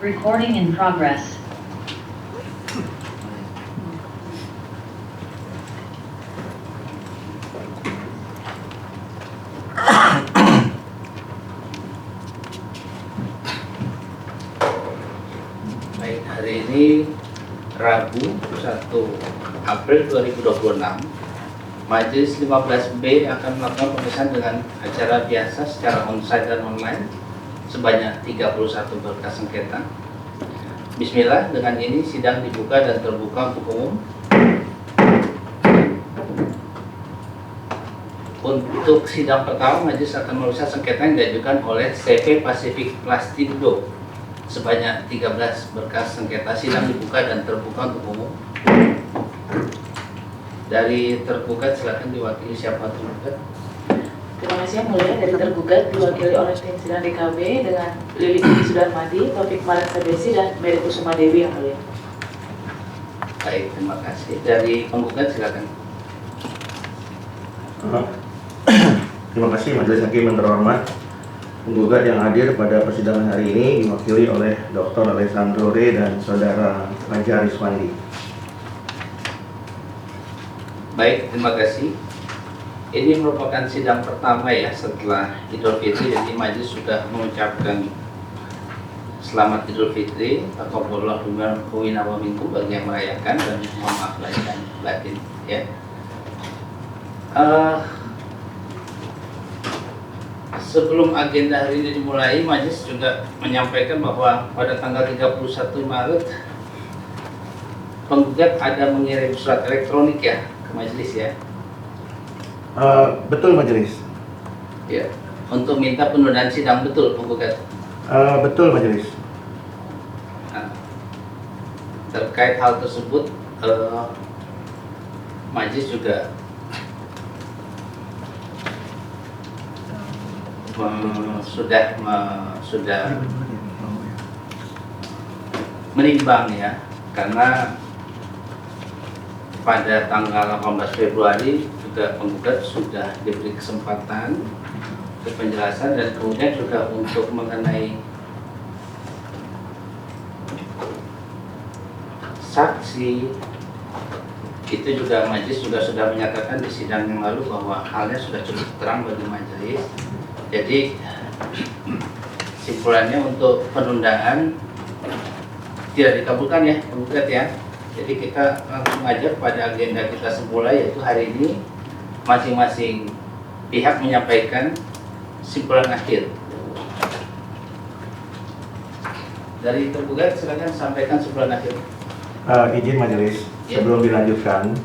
Recording in progress. Baik, hari ini Rabu 1 April 2026, Majelis 15B akan melakukan pemeriksaan dengan acara biasa secara onsite dan online sebanyak 31 berkas sengketa. Bismillah, dengan ini sidang dibuka dan terbuka untuk umum. Untuk sidang pertama, Majelis akan memeriksa sengketa yang diajukan oleh CV Pacific Plastindo sebanyak 13 berkas sengketa. Sidang dibuka dan terbuka untuk umum. Dari tergugat silakan diwakili siapa tergugat. Terima kasih yang mulia. Dari tergugat diwakili oleh tim sidang DKB dengan Lili Sudarmadi, Taufik Maret Febesi, dan Mary Kusuma Dewi yang mulia. Baik, terima kasih. Dari penggugat silakan. Terima kasih Majelis Hakim yang terhormat. Penggugat yang hadir pada persidangan hari ini diwakili oleh Dr. Alessandro Re dan Saudara Fajar Iswandi. Baik, terima kasih. Ini merupakan sidang pertama ya setelah Idul Fitri, jadi Majelis sudah mengucapkan selamat Idul Fitri, taqabbalallahu minna wa minkum bagi yang merayakan, dan mohon maaf lahir dan batin ya. Sebelum agenda hari ini dimulai, Majelis juga menyampaikan bahwa pada tanggal 31 Maret penggugat ada mengirim surat elektronik ya ke Majelis ya. Betul Majelis. Ya, untuk minta penundaan sidang, betul penggugat. Betul Majelis. Nah, terkait hal tersebut, Majelis juga sudah menimbang ya, karena pada tanggal 18 Februari juga penggugat sudah diberi kesempatan untuk penjelasan, dan kemudian juga untuk mengenai saksi itu juga Majelis juga sudah menyatakan di sidang yang lalu bahwa halnya sudah cukup terang bagi Majelis. Jadi simpulannya untuk penundaan tidak dikabulkan ya penggugat ya. Jadi kita langsung aja pada agenda kita semula, yaitu hari ini masing-masing pihak menyampaikan simpulan akhir. Dari tergugat silakan sampaikan simpulan akhir. Izin Majelis, Ya. sebelum dilanjutkan,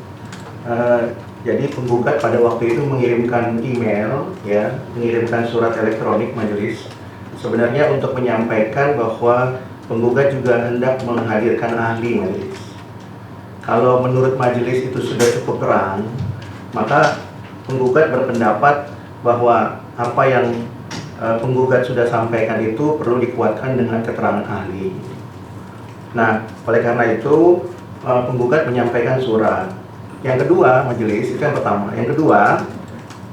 jadi penggugat pada waktu itu mengirimkan email, ya, mengirimkan surat elektronik Majelis, sebenarnya untuk menyampaikan bahwa penggugat juga hendak menghadirkan ahli Majelis. Kalau menurut Majelis itu sudah cukup terang, maka penggugat berpendapat bahwa apa yang penggugat sudah sampaikan itu perlu dikuatkan dengan keterangan ahli. Nah, oleh karena itu penggugat menyampaikan surat. Yang kedua, Majelis, itu yang pertama. Yang kedua,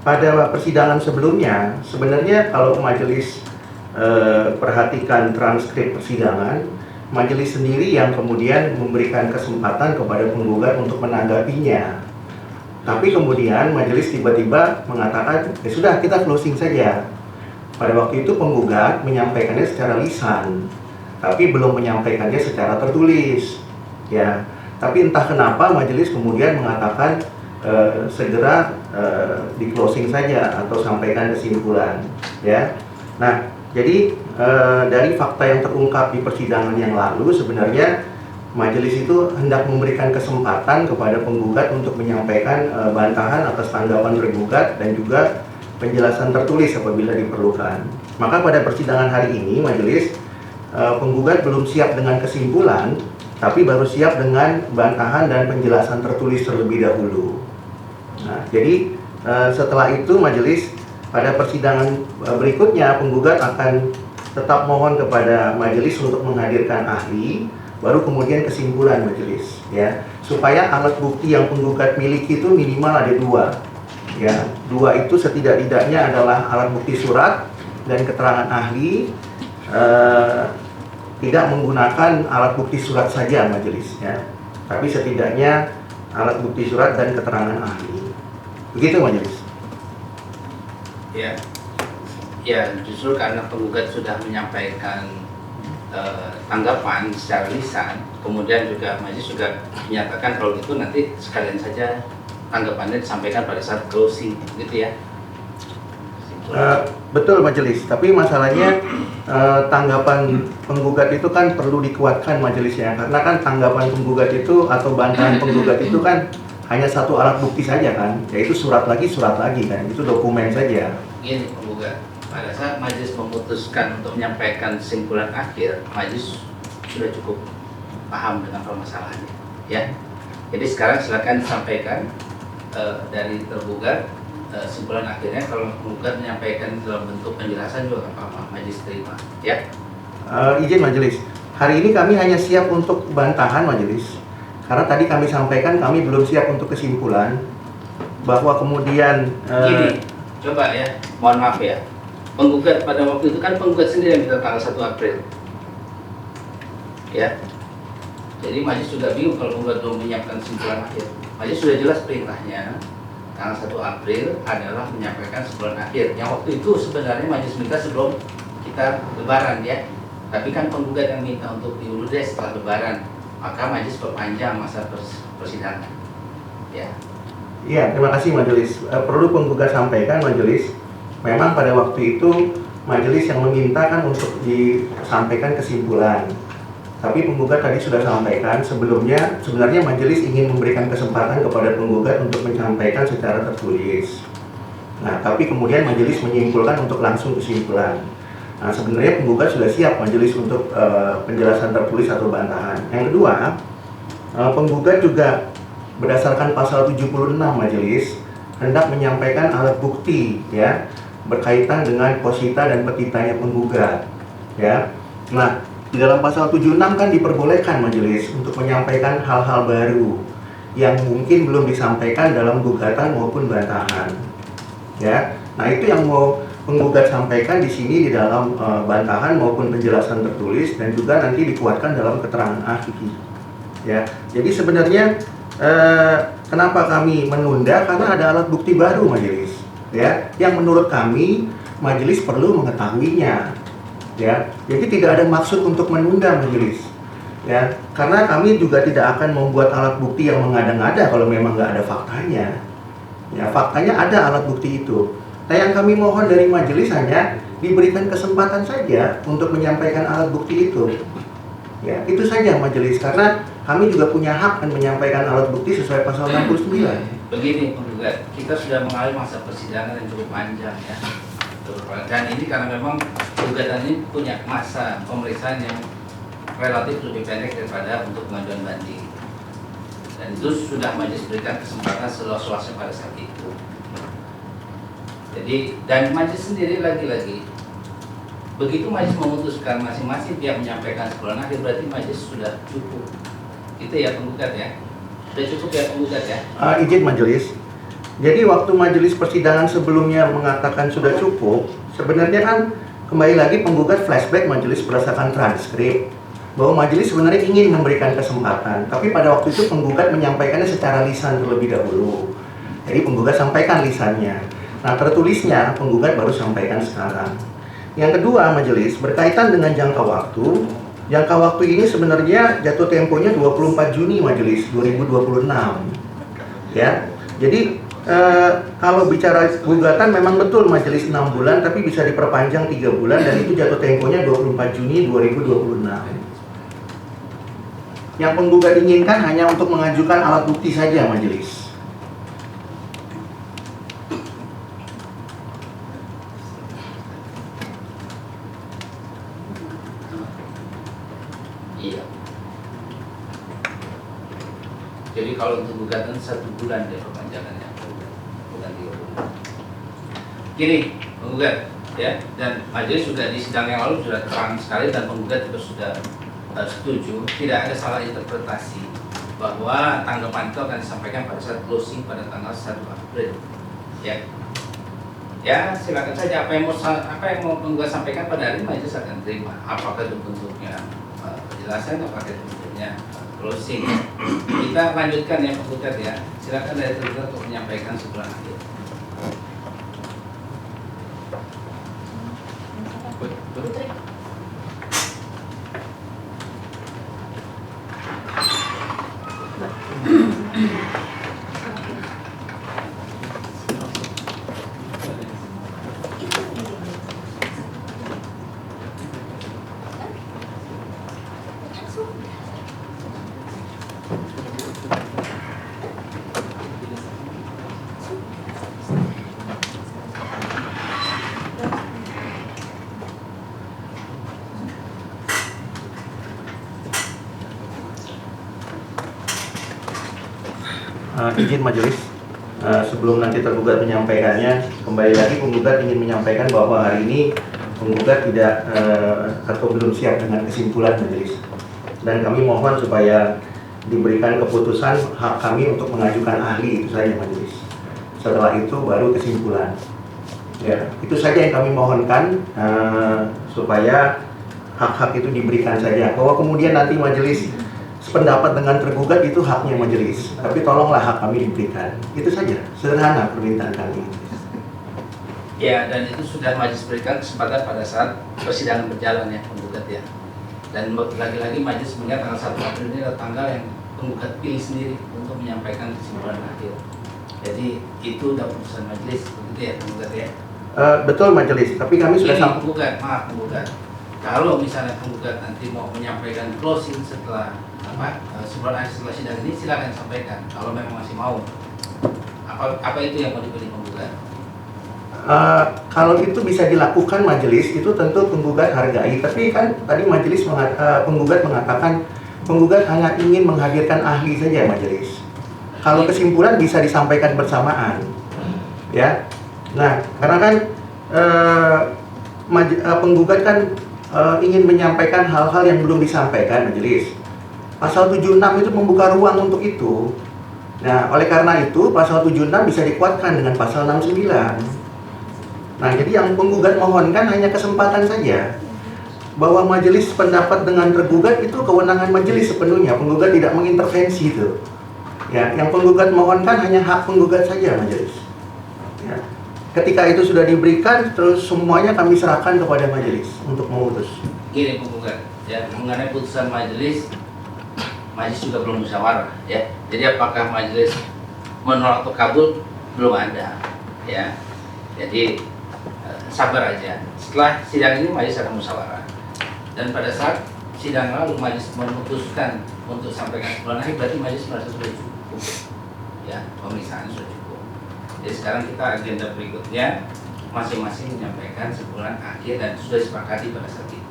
pada persidangan sebelumnya, sebenarnya kalau Majelis perhatikan transkrip persidangan, Majelis sendiri yang kemudian memberikan kesempatan kepada penggugat untuk menanggapinya. Tapi kemudian Majelis tiba-tiba mengatakan, ya sudah, kita closing saja. Pada waktu itu penggugat menyampaikannya secara lisan, tapi belum menyampaikannya secara tertulis. Ya. Tapi entah kenapa Majelis kemudian mengatakan segera di closing saja atau sampaikan kesimpulan, ya. Nah, jadi dari fakta yang terungkap di persidangan yang lalu, sebenarnya Majelis itu hendak memberikan kesempatan kepada penggugat untuk menyampaikan bantahan atas tanggapan tergugat dan juga penjelasan tertulis apabila diperlukan. Maka pada persidangan hari ini Majelis penggugat belum siap dengan kesimpulan, tapi baru siap dengan bantahan dan penjelasan tertulis terlebih dahulu. Nah, jadi setelah itu Majelis pada persidangan berikutnya penggugat akan tetap mohon kepada majelis untuk menghadirkan ahli, baru kemudian kesimpulan majelis, ya, supaya alat bukti yang penggugat miliki itu minimal ada dua, ya, dua itu setidak-tidaknya adalah alat bukti surat dan keterangan ahli, tidak menggunakan alat bukti surat saja majelis, ya, tapi setidaknya alat bukti surat dan keterangan ahli, begitu majelis. Ya, ya justru karena penggugat sudah menyampaikan tanggapan secara lisan, kemudian juga majelis juga menyatakan kalau itu nanti sekalian saja tanggapannya disampaikan pada saat closing, gitu ya. Betul majelis, tapi masalahnya tanggapan penggugat itu kan perlu dikuatkan majelisnya, karena kan tanggapan penggugat itu atau bantahan penggugat itu kan hanya satu alat bukti saja kan, yaitu surat lagi kan, itu dokumen saja. Gini penggugat, pada saat majelis memutuskan untuk menyampaikan kesimpulan akhir, majelis sudah cukup paham dengan permasalahannya, ya. Jadi sekarang silakan disampaikan dari tergugat kesimpulan akhirnya. Kalau penggugat menyampaikan dalam bentuk penjelasan juga apa-apa, majelis terima, ya. Izin majelis, hari ini kami hanya siap untuk bantahan majelis, karena tadi kami sampaikan kami belum siap untuk kesimpulan, bahwa kemudian Gini, coba ya, mohon maaf ya, penggugat pada waktu itu kan penggugat sendiri yang minta tanggal 1 April, ya. Jadi majelis sudah bingung kalau penggugat belum menyiapkan kesimpulan akhir. Majelis sudah jelas perintahnya, tanggal 1 April adalah menyampaikan kesimpulan akhir. Yang waktu itu sebenarnya majelis minta sebelum kita lebaran, ya. Tapi kan penggugat yang minta untuk diundur deh setelah lebaran, maka majelis perpanjang masa persidangan, ya. Iya, terima kasih majelis. Perlu penggugat sampaikan majelis, memang pada waktu itu majelis yang meminta kan untuk disampaikan kesimpulan. Tapi penggugat tadi sudah sampaikan sebelumnya, sebenarnya majelis ingin memberikan kesempatan kepada penggugat untuk menyampaikan secara tertulis. Nah, tapi kemudian majelis menyimpulkan untuk langsung kesimpulan. Nah, sebenarnya penggugat sudah siap majelis untuk penjelasan tertulis atau bantahan. Yang kedua, penggugat juga berdasarkan pasal 76 majelis hendak menyampaikan alat bukti, ya, berkaitan dengan posita dan petitanya penggugat, ya. Nah, di dalam pasal 76 kan diperbolehkan majelis untuk menyampaikan hal-hal baru yang mungkin belum disampaikan dalam gugatan maupun bantahan, ya. Nah, itu yang mau penggugat sampaikan di sini di dalam bantahan maupun penjelasan tertulis, dan juga nanti dikuatkan dalam keterangan ahli, ya. Jadi sebenarnya kenapa kami menunda, karena ada alat bukti baru majelis, ya, yang menurut kami majelis perlu mengetahuinya, ya. Jadi tidak ada maksud untuk menunda majelis, ya, karena kami juga tidak akan membuat alat bukti yang mengada-ngada kalau memang nggak ada faktanya, ya. Faktanya ada alat bukti itu. Nah, yang kami mohon dari majelis hanya diberikan kesempatan saja untuk menyampaikan alat bukti itu, ya. Itu saja majelis, karena kami juga punya hak dan menyampaikan alat bukti sesuai pasal 69. Begini penggugat, kita sudah mengalami masa persidangan yang cukup panjang, ya. Dan ini karena memang gugatan ini punya masa pemeriksaan yang relatif lebih pendek daripada untuk pengajuan banding. Dan itu sudah majelis berikan kesempatan seluas-luasnya pada saat itu. Jadi, dan majelis sendiri lagi-lagi, begitu majelis memutuskan masing-masing pihak menyampaikan kesimpulan akhir, berarti majelis sudah cukup. Itu ya penggugat, ya. Sudah cukup ya penggugat, ya. Izin majelis. Jadi waktu majelis persidangan sebelumnya mengatakan sudah cukup, sebenarnya kan kembali lagi penggugat flashback majelis berdasarkan transkrip bahwa majelis sebenarnya ingin memberikan kesempatan, tapi pada waktu itu penggugat menyampaikannya secara lisan terlebih dahulu. Jadi penggugat sampaikan lisannya. Nah, tertulisnya penggugat baru sampaikan sekarang. Yang kedua majelis berkaitan dengan jangka waktu. Jangka waktu ini sebenarnya jatuh temponya 24 Juni majelis 2026. Ya. Jadi kalau bicara gugatan memang betul majelis 6 bulan, tapi bisa diperpanjang 3 bulan, dan itu jatuh temponya 24 Juni 2026. Yang penggugat inginkan hanya untuk mengajukan alat bukti saja majelis. Iya. Jadi kalau untuk gugatan 1 bulan deh perpanjangannya, bukan 3 bulan. Gini, penggugat, ya, dan majelis sudah di sidang yang lalu sudah terang sekali dan penggugat juga sudah setuju, tidak ada salah interpretasi bahwa tanggapan itu akan disampaikan pada saat closing pada tanggal 1 April. Ya, silakan saja apa yang mau penggugat sampaikan pada hari ini majelis akan terima. Apakah itu bentuknya penjelasan, apakah itu bentuknya closing. Kita lanjutkan ya penggugat ya. Silakan dari tergugat untuk menyampaikan sebelum akhir. Putri. Izin majelis, sebelum nanti tergugat menyampaikannya, kembali lagi penggugat ingin menyampaikan bahwa hari ini penggugat tidak atau belum siap dengan kesimpulan majelis, dan kami mohon supaya diberikan keputusan hak kami untuk mengajukan ahli, itu saja majelis. Setelah itu baru kesimpulan. Ya, itu saja yang kami mohonkan, supaya hak-hak itu diberikan saja. Bahwa kemudian nanti majelis sependapat dengan tergugat itu haknya majelis, tapi tolonglah hak kami diberikan. Itu saja, sederhana permintaan kami. Ya, dan itu sudah majelis berikan kesempatan pada saat persidangan berjalan ya penggugat ya. Dan lagi-lagi majelis mengingat tanggal 1 April ini adalah tanggal yang penggugat pilih sendiri untuk menyampaikan kesimpulan akhir. Jadi itu udah putusan majelis, begitu ya penggugat ya. Betul majelis, tapi kami sudah sampai penggugat. Kalau misalnya penggugat nanti mau menyampaikan closing setelah setelah sidang ini, silakan sampaikan. Kalau memang masih mau, apa itu yang mau dipilih penggugat? Kalau itu bisa dilakukan majelis, itu tentu penggugat hargai. Tapi kan tadi majelis penggugat mengatakan penggugat hanya ingin menghadirkan ahli saja majelis. Kalau kesimpulan bisa disampaikan bersamaan, ya. Nah, karena kan penggugat kan ingin menyampaikan hal-hal yang belum disampaikan majelis. Pasal 76 itu membuka ruang untuk itu. Nah, oleh karena itu pasal 76 bisa dikuatkan dengan pasal 69. Nah, jadi yang penggugat mohonkan hanya kesempatan saja. Bahwa majelis pendapat dengan tergugat itu kewenangan majelis sepenuhnya. Penggugat tidak mengintervensi itu. Ya, yang penggugat mohonkan hanya hak penggugat saja majelis. Ya. Ketika itu sudah diberikan, terus semuanya kami serahkan kepada majelis untuk memutus. Gini penggugat, ya mengenai putusan majelis juga belum musyawarah, ya. Jadi apakah majelis menolak atau kabul belum ada, ya. Jadi sabar aja. Setelah sidang ini majelis akan musyawarah. Dan pada saat sidang lalu majelis memutuskan untuk sampaikan kesimpulan akhir, berarti majelis merasa sudah cukup, ya, pemeriksaan sudah cukup. Jadi sekarang kita agenda berikutnya masing-masing menyampaikan kesimpulan akhir dan sudah disepakati pada saat itu.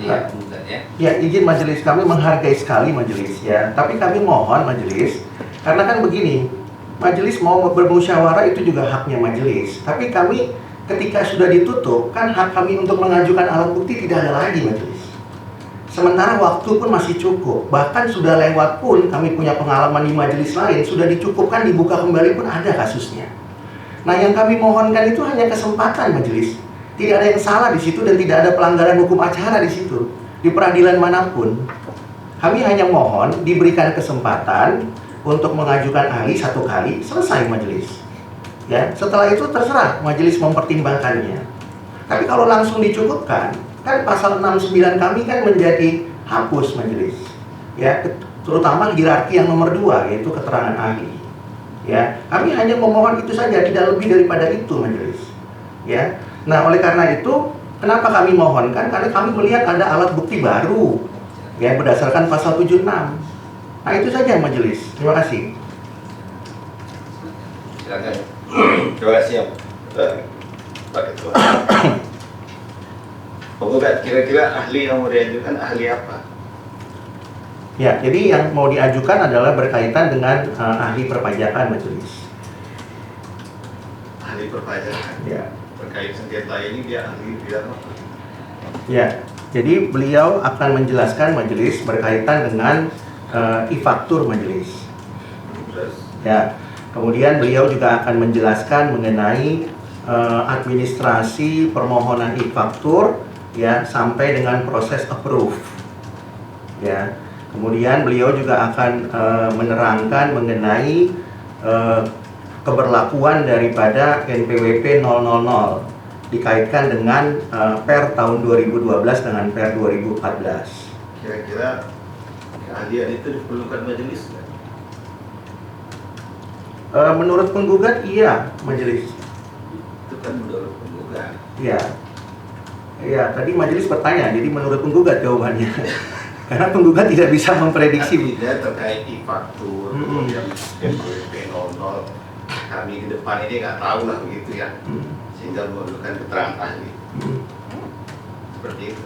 Ya, penggugat ya. Ya, izin majelis, kami menghargai sekali majelis ya. Tapi kami mohon majelis, karena kan begini, majelis mau bermusyawarah itu juga haknya majelis. Tapi kami ketika sudah ditutup, kan hak kami untuk mengajukan alat bukti tidak ada lagi majelis. Sementara waktu pun masih cukup, bahkan sudah lewat pun kami punya pengalaman di majelis lain, sudah dicukupkan, dibuka kembali pun ada kasusnya. Nah, yang kami mohonkan itu hanya kesempatan majelis. Tidak ada yang salah di situ dan tidak ada pelanggaran hukum acara di situ. Di peradilan manapun, kami hanya mohon diberikan kesempatan untuk mengajukan ahli 1 kali, selesai majelis. Ya, setelah itu terserah majelis mempertimbangkannya. Tapi kalau langsung dicukupkan, kan pasal 69 kami kan menjadi hapus majelis. Ya, terutama hierarki yang nomor 2 yaitu keterangan ahli. Ya, kami hanya memohon itu saja, tidak lebih daripada itu majelis. Ya. Nah, oleh karena itu, kenapa kami mohonkan? Karena kami melihat ada alat bukti baru, ya, berdasarkan pasal 76. Nah, itu saja majelis. Terima kasih. Silakan. Terima kasih ya, Pak Ketua. Penggugat, kira-kira ahli yang mau diajukan ahli apa? Ya, jadi yang mau diajukan adalah berkaitan dengan ahli perpajakan majelis. Ahli perpajakan. Ya. terkait sengketa ini dia ahli bidang apa? Ya, jadi beliau akan menjelaskan majelis berkaitan dengan e-faktur majelis. Terus Ya, kemudian beliau juga akan menjelaskan mengenai administrasi permohonan e-faktur ya sampai dengan proses approve. Ya, kemudian beliau juga akan menerangkan mengenai keberlakuan daripada NPWP 000 dikaitkan dengan Per tahun 2012 dengan Per 2014. kira-kira keahlian itu diperlukan majelis nggak? Menurut penggugat iya majelis. Itu kan menurut penggugat. Iya. Ya, tadi majelis bertanya, jadi menurut penggugat jawabannya. Karena penggugat tidak bisa memprediksi. Artinya terkait e-faktur, kemudian NPWP 00, kami ke depan ini nggak tahu lah begitu ya, sehingga memerlukan keterangan ahli. Seperti itu.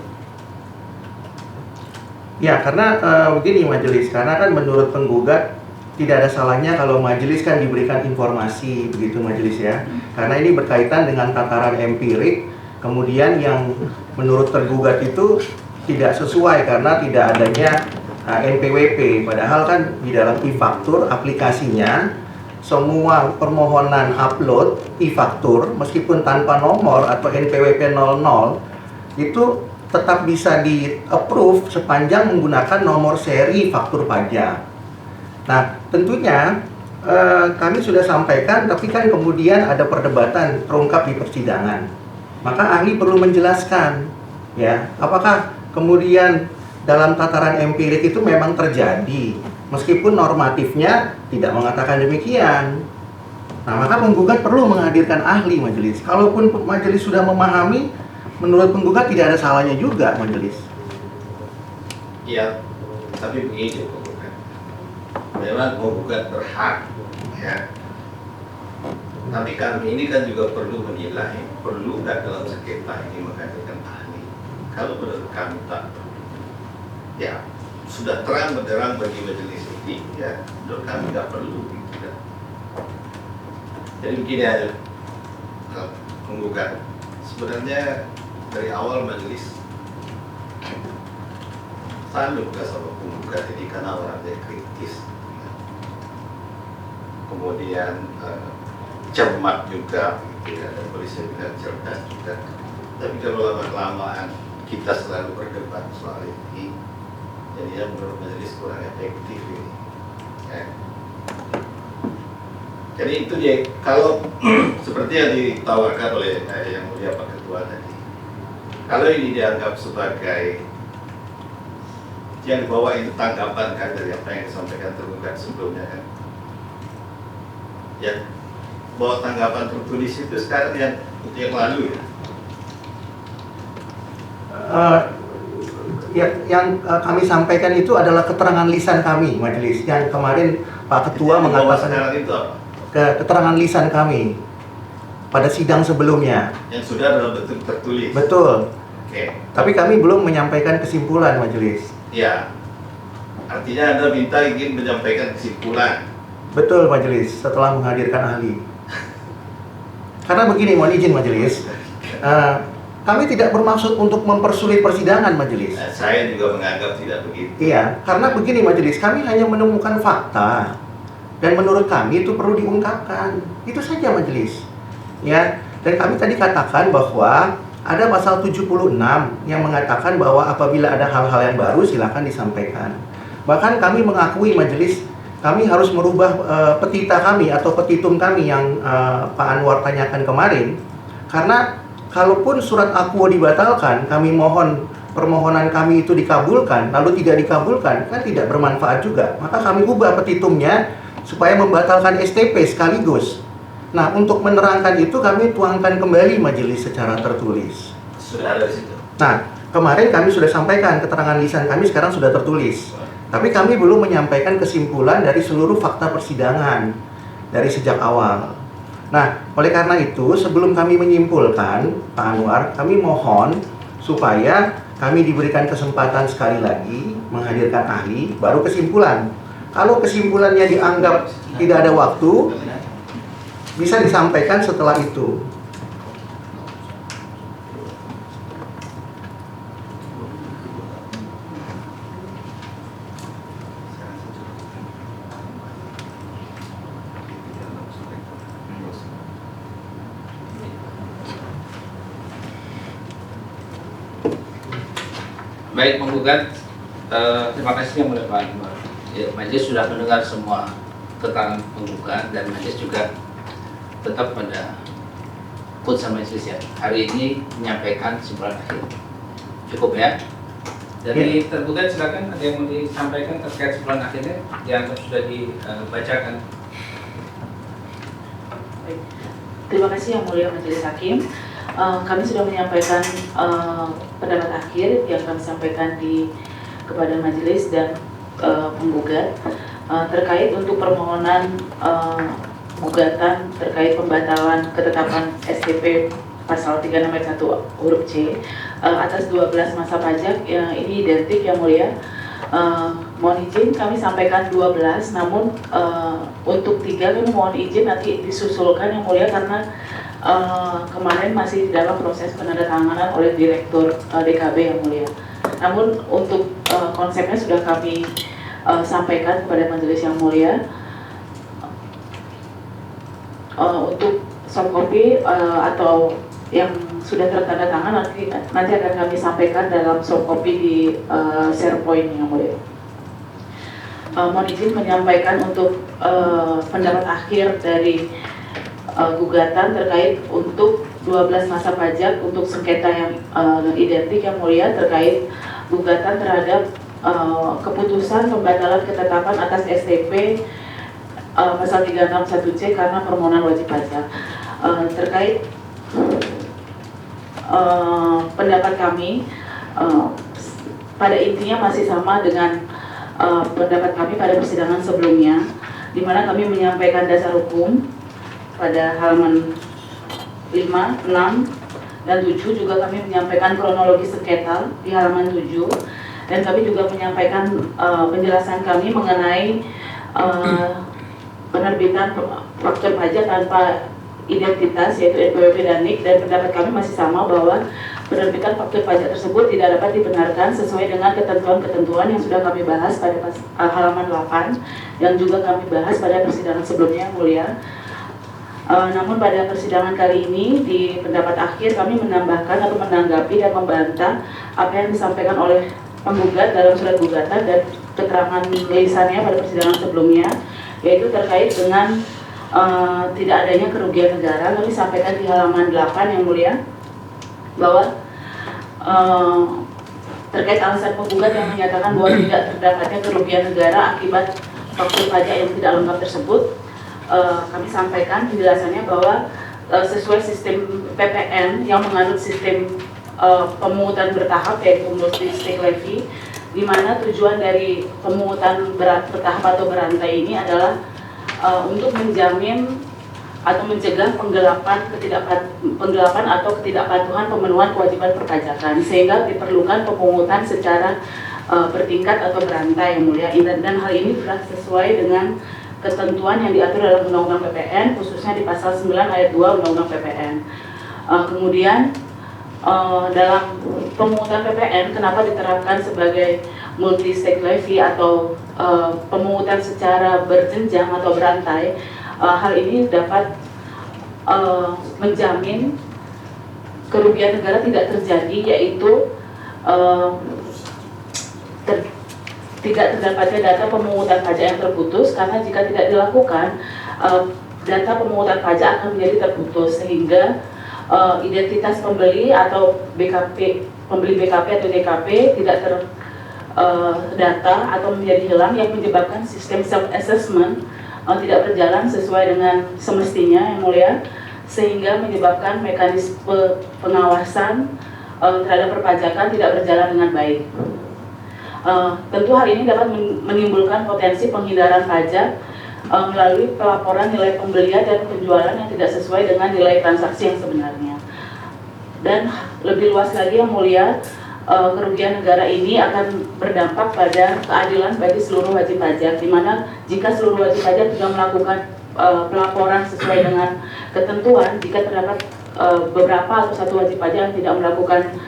Ya, karena begini majelis, karena kan menurut penggugat tidak ada salahnya kalau majelis kan diberikan informasi begitu majelis ya. Karena ini berkaitan dengan tataran empirik, kemudian yang menurut tergugat itu tidak sesuai karena tidak adanya NPWP. Padahal kan di dalam e-faktur aplikasinya semua permohonan upload e-faktur meskipun tanpa nomor atau NPWP 00 itu tetap bisa di-approve sepanjang menggunakan nomor seri faktur pajak. Nah, tentunya kami sudah sampaikan, tapi kan kemudian ada perdebatan terungkap di persidangan. Maka ahli perlu menjelaskan, ya, apakah kemudian dalam tataran empirik itu memang terjadi, meskipun normatifnya tidak mengatakan demikian. Nah, maka penggugat perlu menghadirkan ahli majelis. Kalaupun majelis sudah memahami, menurut penggugat tidak ada salahnya juga majelis. Iya, tapi begini penggugat. Memang penggugat berhak, ya. Tapi kami ini kan juga perlu menilai, perlu nggak dalam sengketa ini menghadirkan ahli. Kalau menurut kami tak, ya sudah terang benderang bagi majelis ini, ya menurut kami nggak perlu. Gitu, ya. Jadi begini aja, penggugat. Sebenarnya dari awal majelis selalu sama penggugat ini karena orangnya kritis, kemudian cermat juga, gitu ya, dan polisi bilang cerdas juga. Tapi kalau lama-kelamaan kita selalu berdebat soal ini, jadinya menurut majelis kurang efektif ini. Ya. Jadi itu dia, kalau seperti yang ditawarkan oleh yang mulia Pak Ketua tadi, kalau ini dianggap sebagai yang dibawa itu tanggapan kan dari apa yang disampaikan tergugat sebelumnya kan, ya bahwa tanggapan tertulis itu sekarang yang lalu ya. Yang kami sampaikan itu adalah keterangan lisan kami majelis. Yang kemarin Pak Ketua mengatakan sekarang itu apa? Keterangan lisan kami pada sidang sebelumnya. Yang sudah dalam bentuk tertulis. Betul. Oke. Tapi kami belum menyampaikan kesimpulan majelis. Ya. Artinya Anda minta ingin menyampaikan kesimpulan. Betul majelis, setelah menghadirkan ahli. Karena begini, mohon izin majelis, kami tidak bermaksud untuk mempersulit persidangan majelis. Saya juga menganggap tidak begitu. Iya, karena begini majelis, kami hanya menemukan fakta dan menurut kami itu perlu diungkapkan. Itu saja majelis. Ya, dan kami tadi katakan bahwa ada pasal 76 yang mengatakan bahwa apabila ada hal-hal yang baru silakan disampaikan. Bahkan kami mengakui majelis, kami harus merubah petita kami atau petitum kami yang Pak Anwar tanyakan kemarin. Karena kalaupun surat akuo dibatalkan, kami mohon permohonan kami itu dikabulkan, lalu tidak dikabulkan, kan tidak bermanfaat juga. Maka kami ubah petitumnya supaya membatalkan STP sekaligus. Nah, untuk menerangkan itu kami tuangkan kembali majelis secara tertulis. Sudah ada di situ. Nah, kemarin kami sudah sampaikan keterangan lisan kami sekarang sudah tertulis. Tapi kami belum menyampaikan kesimpulan dari seluruh fakta persidangan dari sejak awal. Nah, oleh karena itu sebelum kami menyimpulkan, Pak Anwar, kami mohon supaya kami diberikan kesempatan sekali lagi menghadirkan ahli, baru kesimpulan. Kalau kesimpulannya dianggap tidak ada waktu, bisa disampaikan setelah itu. Baik penggugat, terima kasih yang mulia Pak Akbar. Ya, majelis sudah mendengar semua keterangan penggugat dan majelis juga tetap pada putusan majelis ya. Hari ini menyampaikan kesimpulan akhir. Cukup ya. Dari tergugat silakan, ada yang mau disampaikan terkait kesimpulan akhirnya yang sudah dibacakan. Baik. Terima kasih yang mulia Majelis Hakim. Kami sudah menyampaikan pendapat akhir yang kami sampaikan kepada majelis dan penggugat terkait untuk permohonan gugatan terkait pembatalan ketetapan STP pasal 36 ayat 1 huruf C atas 12 masa pajak ini identik yang mulia. Mohon izin kami sampaikan 12, namun untuk 3 kami mohon izin nanti disusulkan yang mulia karena kemarin masih dalam proses penandatanganan oleh Direktur DKB yang mulia. Namun untuk konsepnya sudah kami sampaikan kepada majelis yang mulia. Untuk soft copy atau yang sudah tertanda tangan nanti akan kami sampaikan dalam soft copy di SharePoint yang mulia. Mohon izin menyampaikan untuk pendapat akhir dari gugatan terkait untuk 12 masa pajak untuk sengketa yang identik yang mulia terkait gugatan terhadap keputusan pembatalan ketetapan atas STP pasal 361C karena permohonan wajib pajak. Terkait pendapat kami pada intinya masih sama dengan pendapat kami pada persidangan sebelumnya, di mana kami menyampaikan dasar hukum pada halaman 5, 6, dan 7, juga kami menyampaikan kronologi sengketa di halaman 7, dan kami juga menyampaikan penjelasan kami mengenai penerbitan faktur pajak tanpa identitas yaitu NPWP dan NIK, dan pendapat kami masih sama bahwa penerbitan faktur pajak tersebut tidak dapat dibenarkan sesuai dengan ketentuan-ketentuan yang sudah kami bahas pada halaman 8 yang juga kami bahas pada persidangan sebelumnya yang mulia. Namun pada persidangan kali ini di pendapat akhir kami menambahkan atau menanggapi dan membantah apa yang disampaikan oleh penggugat dalam surat gugatan dan keterangan lisannya pada persidangan sebelumnya, yaitu terkait dengan tidak adanya kerugian negara. Kami sampaikan di halaman 8 yang mulia bahwa terkait alasan penggugat yang menyatakan bahwa tidak terdapatnya kerugian negara akibat faktur pajak yang tidak lengkap tersebut, kami sampaikan penjelasannya bahwa sesuai sistem PPN yang menganut sistem pemungutan bertahap yaitu multi-stake levy, di mana tujuan dari pemungutan bertahap atau berantai ini adalah untuk menjamin atau mencegah penggelapan atau ketidakpatuhan pemenuhan kewajiban perpajakan, sehingga diperlukan pemungutan secara bertingkat atau berantai yang mulia, dan hal ini telah sesuai dengan ketentuan yang diatur dalam Undang-Undang PPN, khususnya di pasal 9 ayat 2 Undang-Undang PPN. Kemudian dalam pemungutan PPN kenapa diterapkan sebagai multi-stake levy atau pemungutan secara berjenjang atau berantai? Hal ini dapat menjamin kerugian negara tidak terjadi, yaitu tidak terdapatnya data pemungutan pajak yang terputus, karena jika tidak dilakukan data pemungutan pajak akan menjadi terputus, sehingga identitas pembeli atau pembeli BKP atau DKP tidak terdata atau menjadi hilang, yang menyebabkan sistem self-assessment tidak berjalan sesuai dengan semestinya yang mulia, sehingga menyebabkan mekanisme pengawasan terhadap perpajakan tidak berjalan dengan baik. Tentu hal ini dapat menimbulkan potensi penghindaran pajak melalui pelaporan nilai pembelian dan penjualan yang tidak sesuai dengan nilai transaksi yang sebenarnya. Dan lebih luas lagi yang mulia, kerugian negara ini akan berdampak pada keadilan bagi seluruh wajib pajak, di mana jika seluruh wajib pajak tidak melakukan pelaporan sesuai dengan ketentuan, jika terdapat beberapa atau satu wajib pajak yang tidak melakukan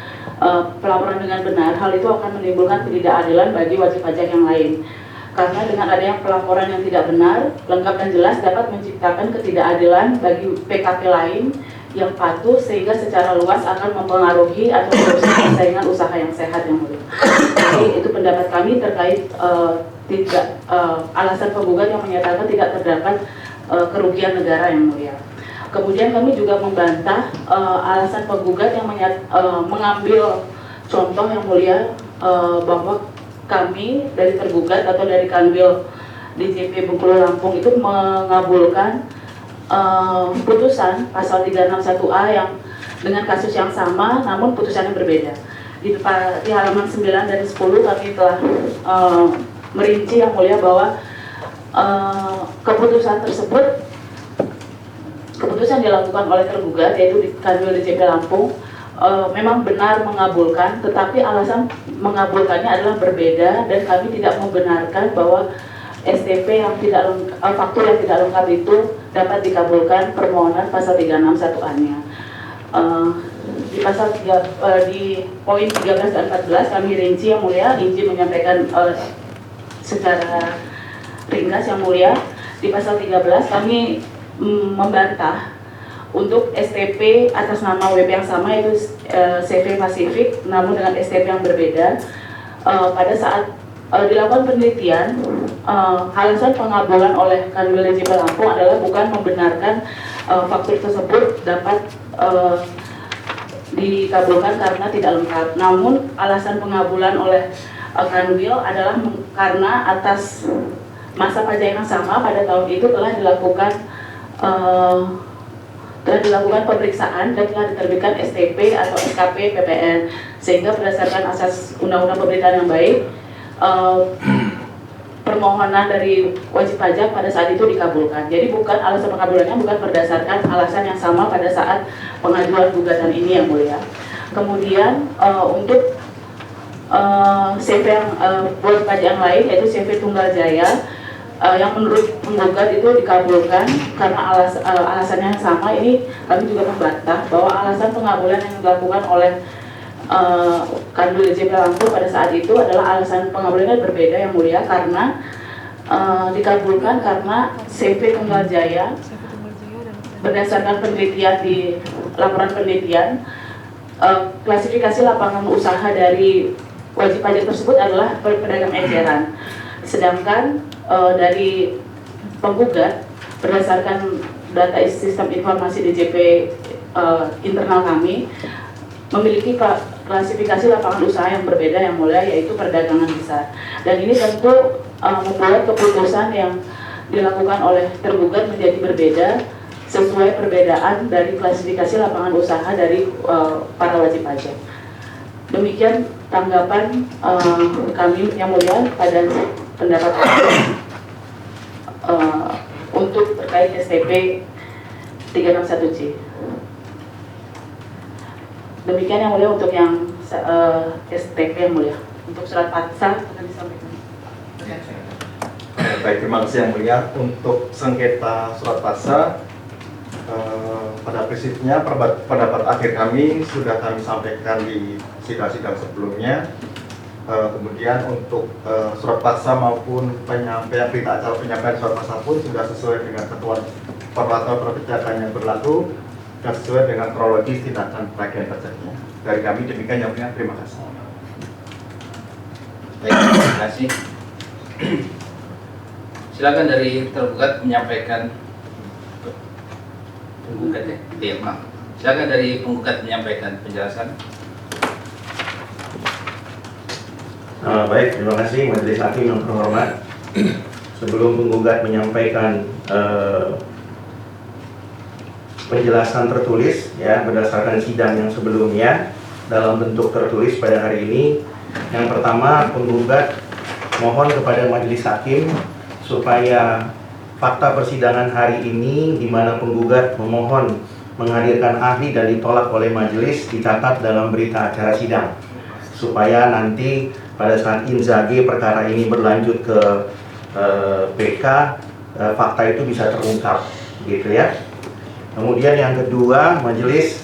pelaporan dengan benar, hal itu akan menimbulkan ketidakadilan bagi wajib pajak yang lain. Karena dengan adanya pelaporan yang tidak benar, lengkap dan jelas dapat menciptakan ketidakadilan bagi PKP lain yang patuh, sehingga secara luas akan mempengaruhi atau merusak persaingan usaha yang sehat yang mulia. kami terkait alasan penggugat yang menyatakan tidak terdapat kerugian negara yang mulia. Kemudian kami juga membantah alasan penggugat yang mengambil contoh yang mulia bahwa kami dari tergugat atau dari Kanwil DJP Bengkulu Lampung itu mengabulkan putusan pasal 361A yang dengan kasus yang sama namun putusannya berbeda. Di halaman 9 dan 10 kami telah merinci yang mulia bahwa keputusan dilakukan oleh tergugat yaitu di Kanwil DJP Lampung memang benar mengabulkan, tetapi alasan mengabulkannya adalah berbeda dan kami tidak membenarkan bahwa STP yang tidak faktur yang tidak lengkap itu dapat dikabulkan permohonan pasal 361A-nya. Di poin 13 dan 14 kami rinci yang mulia, izin menyampaikan secara ringkas yang mulia. Di pasal 13 kami membantah untuk STP atas nama WP yang sama yaitu CV Pasifik namun dengan STP yang berbeda. Pada saat dilakukan penelitian, alasan pengabulan oleh Kanwil DJP Lampung adalah bukan membenarkan faktur tersebut dapat dikabulkan karena tidak lengkap. Namun alasan pengabulan oleh Kanwil adalah karena atas masa pajak yang sama pada tahun itu telah dilakukan pemeriksaan dan telah diterbitkan STP atau SKP PPN, sehingga berdasarkan asas Undang-Undang Pemerintahan yang baik, permohonan dari wajib pajak pada saat itu dikabulkan. Jadi bukan alasan pengabulannya bukan berdasarkan alasan yang sama pada saat pengajuan gugatan ini yang mulia. Kemudian untuk CV yang wajib pajak yang lain yaitu CV Tunggal Jaya yang menurut penggugat itu dikabulkan karena alasannya yang sama. Ini kami juga membantah bahwa alasan pengabulan yang dilakukan oleh Kanwil DJP Lampung pada saat itu adalah alasan pengabulannya berbeda yang mulia karena dikabulkan karena CV Tunggal Jaya berdasarkan penelitian di laporan penelitian klasifikasi lapangan usaha dari wajib pajak tersebut adalah pedagang eceran, sedangkan dari penggugat berdasarkan data sistem informasi DJP internal kami memiliki klasifikasi lapangan usaha yang berbeda yang mulia yaitu perdagangan besar, dan ini tentu membuat keputusan yang dilakukan oleh tergugat menjadi berbeda sesuai perbedaan dari klasifikasi lapangan usaha dari para wajib pajak. Demikian tanggapan kami yang mulia pada pendapat untuk terkait STP 361C. Demikian yang mulia untuk yang STP yang mulia. Untuk surat paksa akan disampaikan. Baik, terima kasih yang mulia. Untuk sengketa surat paksa, pada prinsipnya pendapat akhir kami sudah kami sampaikan di sidang-sidang sebelumnya. Kemudian untuk surat paksa maupun penyampaian berita acara penyampaian surat paksa pun sudah sesuai dengan ketentuan peraturan perpajakan yang berlaku dan sesuai dengan kronologis tindakan bagian pajaknya. Dari kami demikian yang mulia, terima kasih. Baik, terima kasih. Silakan dari tergugat menyampaikan penggugat ya, maaf. Silakan dari penggugat menyampaikan penjelasan. Baik, terima kasih Majelis Hakim yang terhormat. Sebelum penggugat menyampaikan penjelasan tertulis ya berdasarkan sidang yang sebelumnya dalam bentuk tertulis pada hari ini, yang pertama penggugat mohon kepada Majelis Hakim supaya fakta persidangan hari ini di mana penggugat memohon menghadirkan ahli dan ditolak oleh majelis dicatat dalam berita acara sidang supaya nanti pada saat inzage perkara ini berlanjut ke PK fakta itu bisa terungkap gitu ya. Kemudian yang kedua, majelis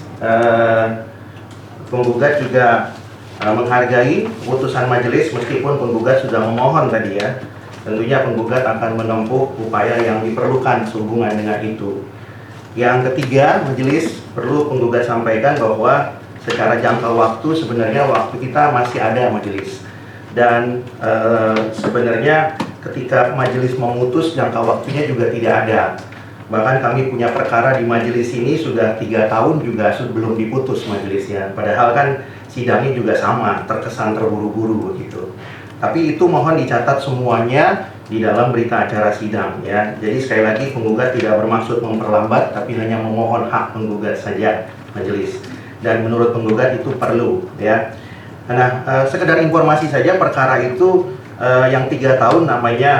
penggugat juga menghargai keputusan majelis meskipun penggugat sudah memohon tadi ya. Tentunya penggugat akan menempuh upaya yang diperlukan sehubungan dengan itu. Yang ketiga, majelis perlu penggugat sampaikan bahwa secara jangka waktu sebenarnya waktu kita masih ada majelis. dan sebenarnya ketika majelis memutus jangka waktunya juga tidak ada. Bahkan kami punya perkara di majelis ini sudah 3 tahun juga belum diputus majelisnya. Padahal kan sidangnya juga sama, terkesan terburu-buru begitu. Tapi itu mohon dicatat semuanya di dalam berita acara sidang ya. Jadi sekali lagi penggugat tidak bermaksud memperlambat, tapi hanya memohon hak penggugat saja majelis. Dan menurut penggugat itu perlu ya. Nah, sekedar informasi saja perkara itu yang 3 tahun namanya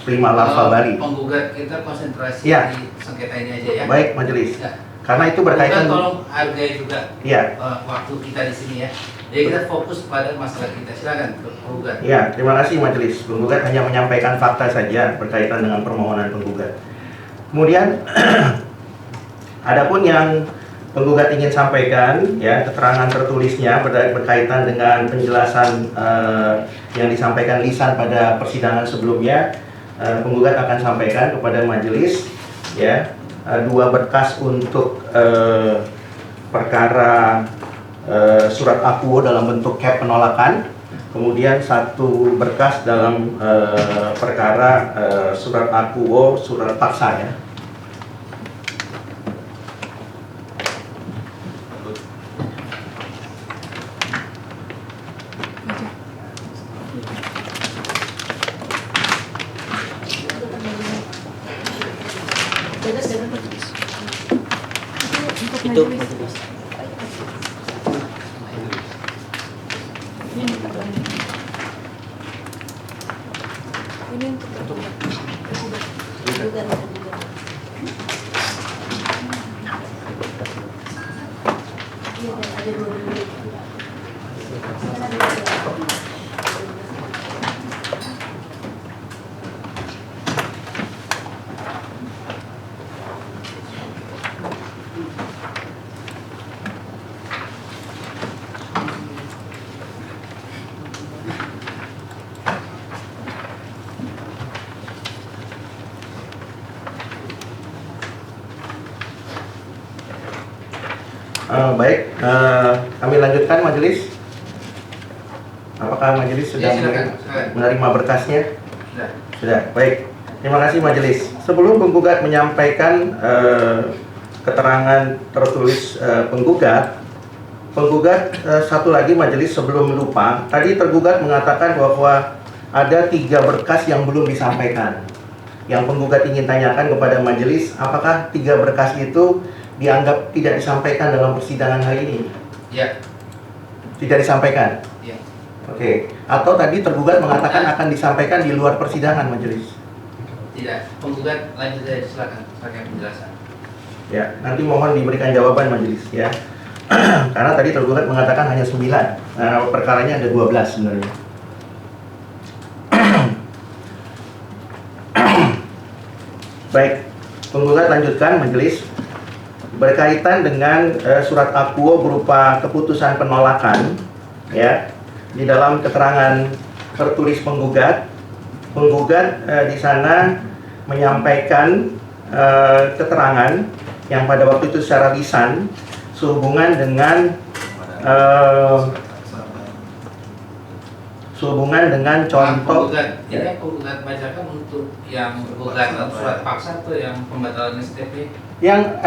Prima Larva Bali. Penggugat kita konsentrasi Ya. di sengketa ini aja ya. Baik majelis. Ya. Karena itu berkaitan. Tolong hargai juga Ya. waktu kita di sini ya. Jadi kita fokus pada masalah kita. Silakan penggugat. Ya, terima kasih majelis. Penggugat hanya menyampaikan fakta saja berkaitan dengan permohonan penggugat. Kemudian adapun yang penggugat ingin sampaikan ya, keterangan tertulisnya berkaitan dengan penjelasan yang disampaikan lisan pada persidangan sebelumnya, penggugat akan sampaikan kepada majelis ya, 2 berkas untuk perkara surat akuo dalam bentuk cap penolakan, kemudian 1 berkas dalam perkara surat akuo surat paksa ya. Itu ini untuk Baik, kami lanjutkan majelis. Apakah majelis sudah Ya, silakan. menerima berkasnya? Sudah. Sudah, baik. Terima kasih majelis. Sebelum penggugat menyampaikan keterangan tertulis penggugat, satu lagi majelis sebelum lupa, tadi tergugat mengatakan bahwa ada 3 berkas yang belum disampaikan. Yang penggugat ingin tanyakan kepada majelis, apakah 3 berkas itu dianggap tidak disampaikan dalam persidangan hari ini? Ya. Tidak disampaikan? Ya. Oke. Atau tadi tergugat mengatakan akan disampaikan di luar persidangan majelis? Tidak. Penggugat lanjut saja, silakan pakai penjelasan. Ya, nanti mohon diberikan jawaban majelis ya. Karena tadi tergugat mengatakan hanya 9. Perkaranya ada 12 sebenarnya. Baik, penggugat lanjutkan majelis. Berkaitan dengan surat akuo berupa keputusan penolakan ya, di dalam keterangan tertulis penggugat di sana menyampaikan keterangan yang pada waktu itu secara lisan sehubungan dengan contoh penggugat. Ini yang penggugat bacakan untuk yang gugatan surat paksa atau yang pembatalan STP? yang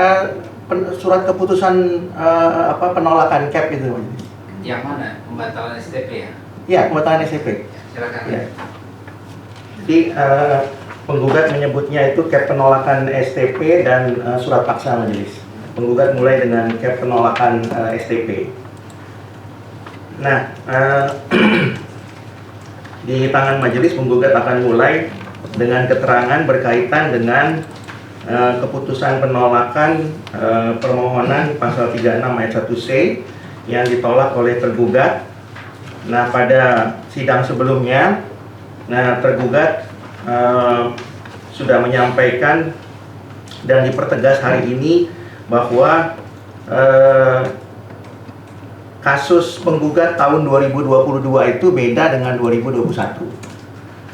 surat keputusan penolakan cap itu. Yang mana? Pembatalan STP ya? Ya, pembatalan STP. Silakan. Ya. Jadi penggugat menyebutnya itu cap penolakan STP dan surat paksa majelis. Penggugat mulai dengan cap penolakan STP. Nah, di tangan majelis penggugat akan mulai dengan keterangan berkaitan dengan keputusan penolakan permohonan pasal 36 ayat 1C yang ditolak oleh tergugat. Nah, pada sidang sebelumnya, tergugat sudah menyampaikan dan dipertegas hari ini bahwa kasus penggugat tahun 2022 itu beda dengan 2021.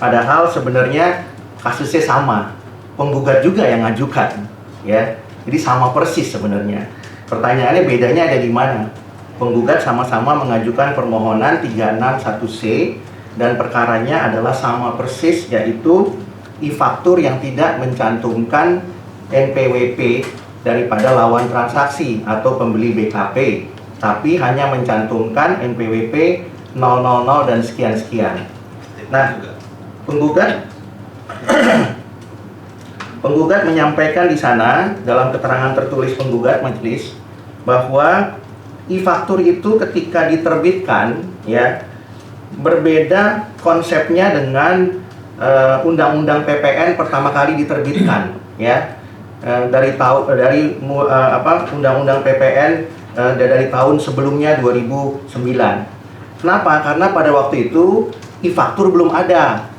Padahal sebenarnya kasusnya sama. Penggugat juga yang ngajukan, ya. Jadi sama persis sebenarnya. Pertanyaannya bedanya ada di mana? Penggugat sama-sama mengajukan permohonan 361C dan perkaranya adalah sama persis, yaitu e-faktur yang tidak mencantumkan NPWP daripada lawan transaksi atau pembeli BKP, tapi hanya mencantumkan NPWP 000 dan sekian-sekian. Nah, penggugat menyampaikan di sana dalam keterangan tertulis penggugat majelis bahwa e-faktur itu ketika diterbitkan ya berbeda konsepnya dengan undang-undang PPN pertama kali diterbitkan ya. Dari undang-undang PPN dari tahun sebelumnya 2009. Kenapa? Karena pada waktu itu e-faktur belum ada.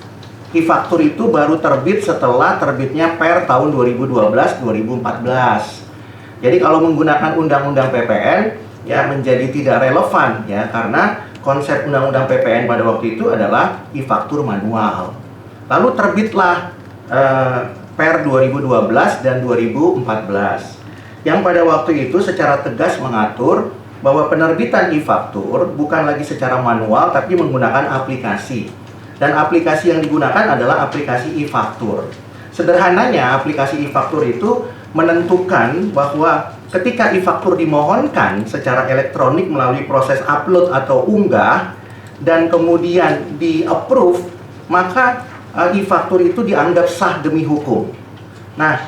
E-faktur itu baru terbit setelah terbitnya Per tahun 2012-2014. Jadi kalau menggunakan undang-undang PPN ya menjadi tidak relevan ya, karena konsep undang-undang PPN pada waktu itu adalah e-faktur manual. Lalu terbitlah Per 2012 dan 2014 yang pada waktu itu secara tegas mengatur bahwa penerbitan e-faktur bukan lagi secara manual tapi menggunakan aplikasi, dan aplikasi yang digunakan adalah aplikasi e-faktur. Sederhananya aplikasi e-faktur itu menentukan bahwa ketika e-faktur dimohonkan secara elektronik melalui proses upload atau unggah dan kemudian di-approve, maka e-faktur itu dianggap sah demi hukum. Nah,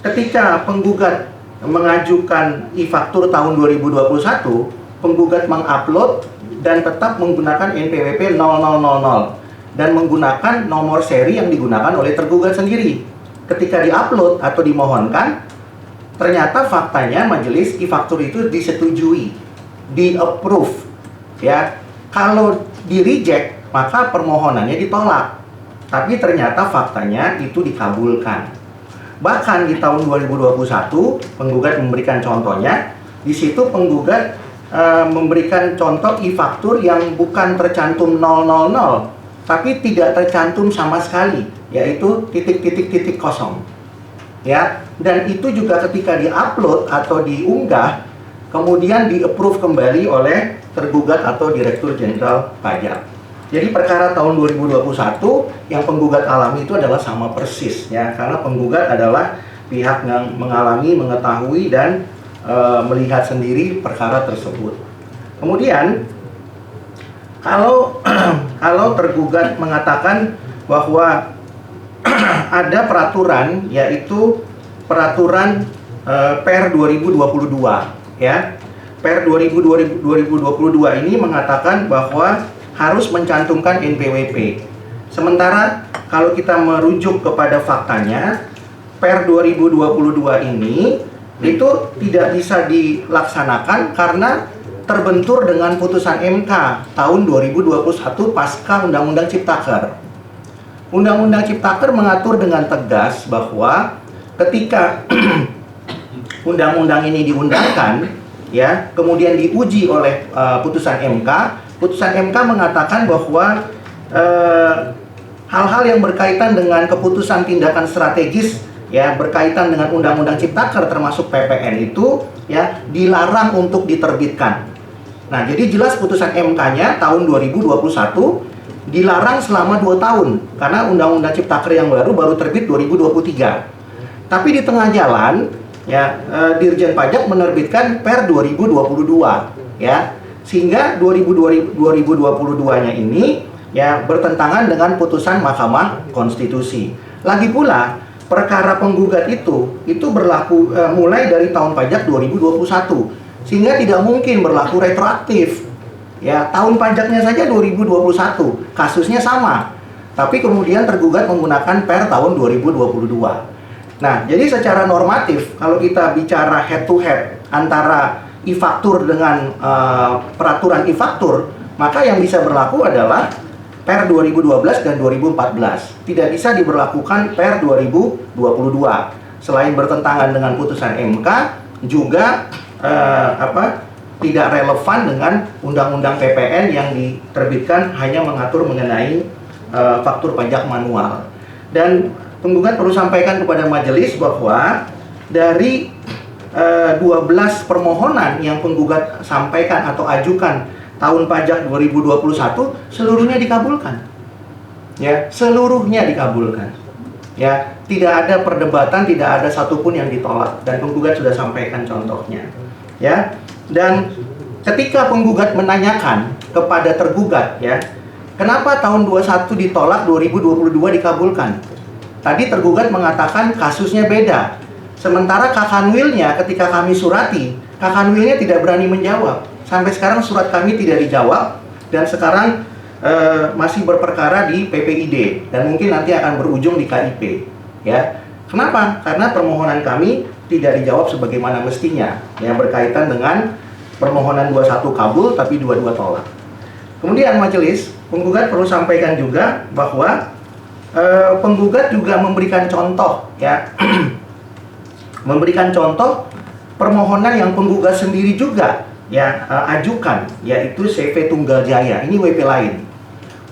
ketika penggugat mengajukan e-faktur tahun 2021, penggugat mengupload dan tetap menggunakan NPWP 0000 dan menggunakan nomor seri yang digunakan oleh tergugat sendiri. Ketika diupload atau dimohonkan, ternyata faktanya majelis e-faktur itu disetujui, di-approve. Ya, kalau di-reject, maka permohonannya ditolak. Tapi ternyata faktanya itu dikabulkan. Bahkan di tahun 2021, penggugat memberikan contohnya. Di situ penggugat memberikan contoh e-faktur yang bukan tercantum 000, tapi tidak tercantum sama sekali, yaitu titik-titik kosong. Ya, dan itu juga ketika di-upload atau diunggah, kemudian di-approve kembali oleh tergugat atau Direktur Jenderal Pajak. Jadi perkara tahun 2021 yang penggugat alami itu adalah sama persis ya, karena penggugat adalah pihak yang mengalami, mengetahui dan melihat sendiri perkara tersebut. Kemudian kalau tergugat mengatakan bahwa ada peraturan, yaitu peraturan Per 2022 ya. Per 2022 ini mengatakan bahwa harus mencantumkan NPWP. Sementara kalau kita merujuk kepada faktanya, Per 2022 ini itu tidak bisa dilaksanakan karena terbentur dengan putusan MK tahun 2021 pasca Undang-Undang Ciptaker. Undang-Undang Ciptaker mengatur dengan tegas bahwa ketika undang-undang ini diundangkan, ya, kemudian diuji oleh putusan MK. Putusan MK mengatakan bahwa hal-hal yang berkaitan dengan keputusan tindakan strategis ya berkaitan dengan Undang-Undang Ciptaker termasuk PPN itu ya dilarang untuk diterbitkan. Nah, jadi jelas putusan MK-nya tahun 2021 dilarang selama 2 tahun karena Undang-Undang Ciptaker yang baru terbit 2023. Tapi di tengah jalan ya Dirjen Pajak menerbitkan Per 2022 ya. Sehingga 2022-nya ini ya bertentangan dengan putusan Mahkamah Konstitusi. Lagi pula perkara penggugat itu berlaku mulai dari tahun pajak 2021, sehingga tidak mungkin berlaku retroaktif. Ya, tahun pajaknya saja 2021, kasusnya sama. Tapi kemudian tergugat menggunakan Per tahun 2022. Nah, jadi secara normatif kalau kita bicara head to head antara e-faktur dengan peraturan e-faktur, maka yang bisa berlaku adalah Per 2012 dan 2014. Tidak bisa diberlakukan Per 2022. Selain bertentangan dengan putusan MK, juga tidak relevan dengan Undang-Undang PPN yang diterbitkan hanya mengatur mengenai faktur pajak manual. Dan penggugat perlu sampaikan kepada majelis bahwa dari 12 permohonan yang penggugat sampaikan atau ajukan tahun pajak 2021 seluruhnya dikabulkan. ya, seluruhnya dikabulkan. Ya, tidak ada perdebatan, tidak ada satupun yang ditolak, dan penggugat sudah sampaikan contohnya. Ya, dan ketika penggugat menanyakan kepada tergugat, ya, kenapa tahun 21 ditolak, 2022 dikabulkan? Tadi tergugat mengatakan kasusnya beda. Sementara Kakanwilnya ketika kami surati, Kakanwilnya tidak berani menjawab. Sampai sekarang surat kami tidak dijawab, dan sekarang masih berperkara di PPID, dan mungkin nanti akan berujung di KIP. Ya, kenapa? Karena permohonan kami tidak dijawab sebagaimana mestinya, yang berkaitan dengan permohonan 21 kabul tapi 22 tolak. Kemudian majelis, penggugat perlu sampaikan juga bahwa penggugat juga memberikan contoh, ya, memberikan contoh permohonan yang penggugat sendiri juga, ya, ajukan, yaitu CV Tunggal Jaya. Ini WP lain.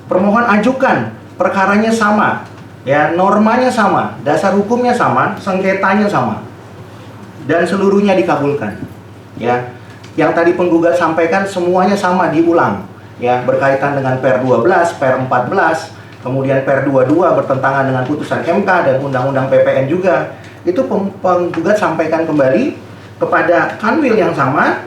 Permohon ajukan, perkaranya sama, ya, normanya sama, dasar hukumnya sama, sengketanya sama, dan seluruhnya dikabulkan. Ya, yang tadi penggugat sampaikan semuanya sama diulang, ya, berkaitan dengan Per 12, Per 14, kemudian Per 22 bertentangan dengan putusan MK dan Undang-Undang PPN juga. Itu penggugat sampaikan kembali kepada kanwil yang sama,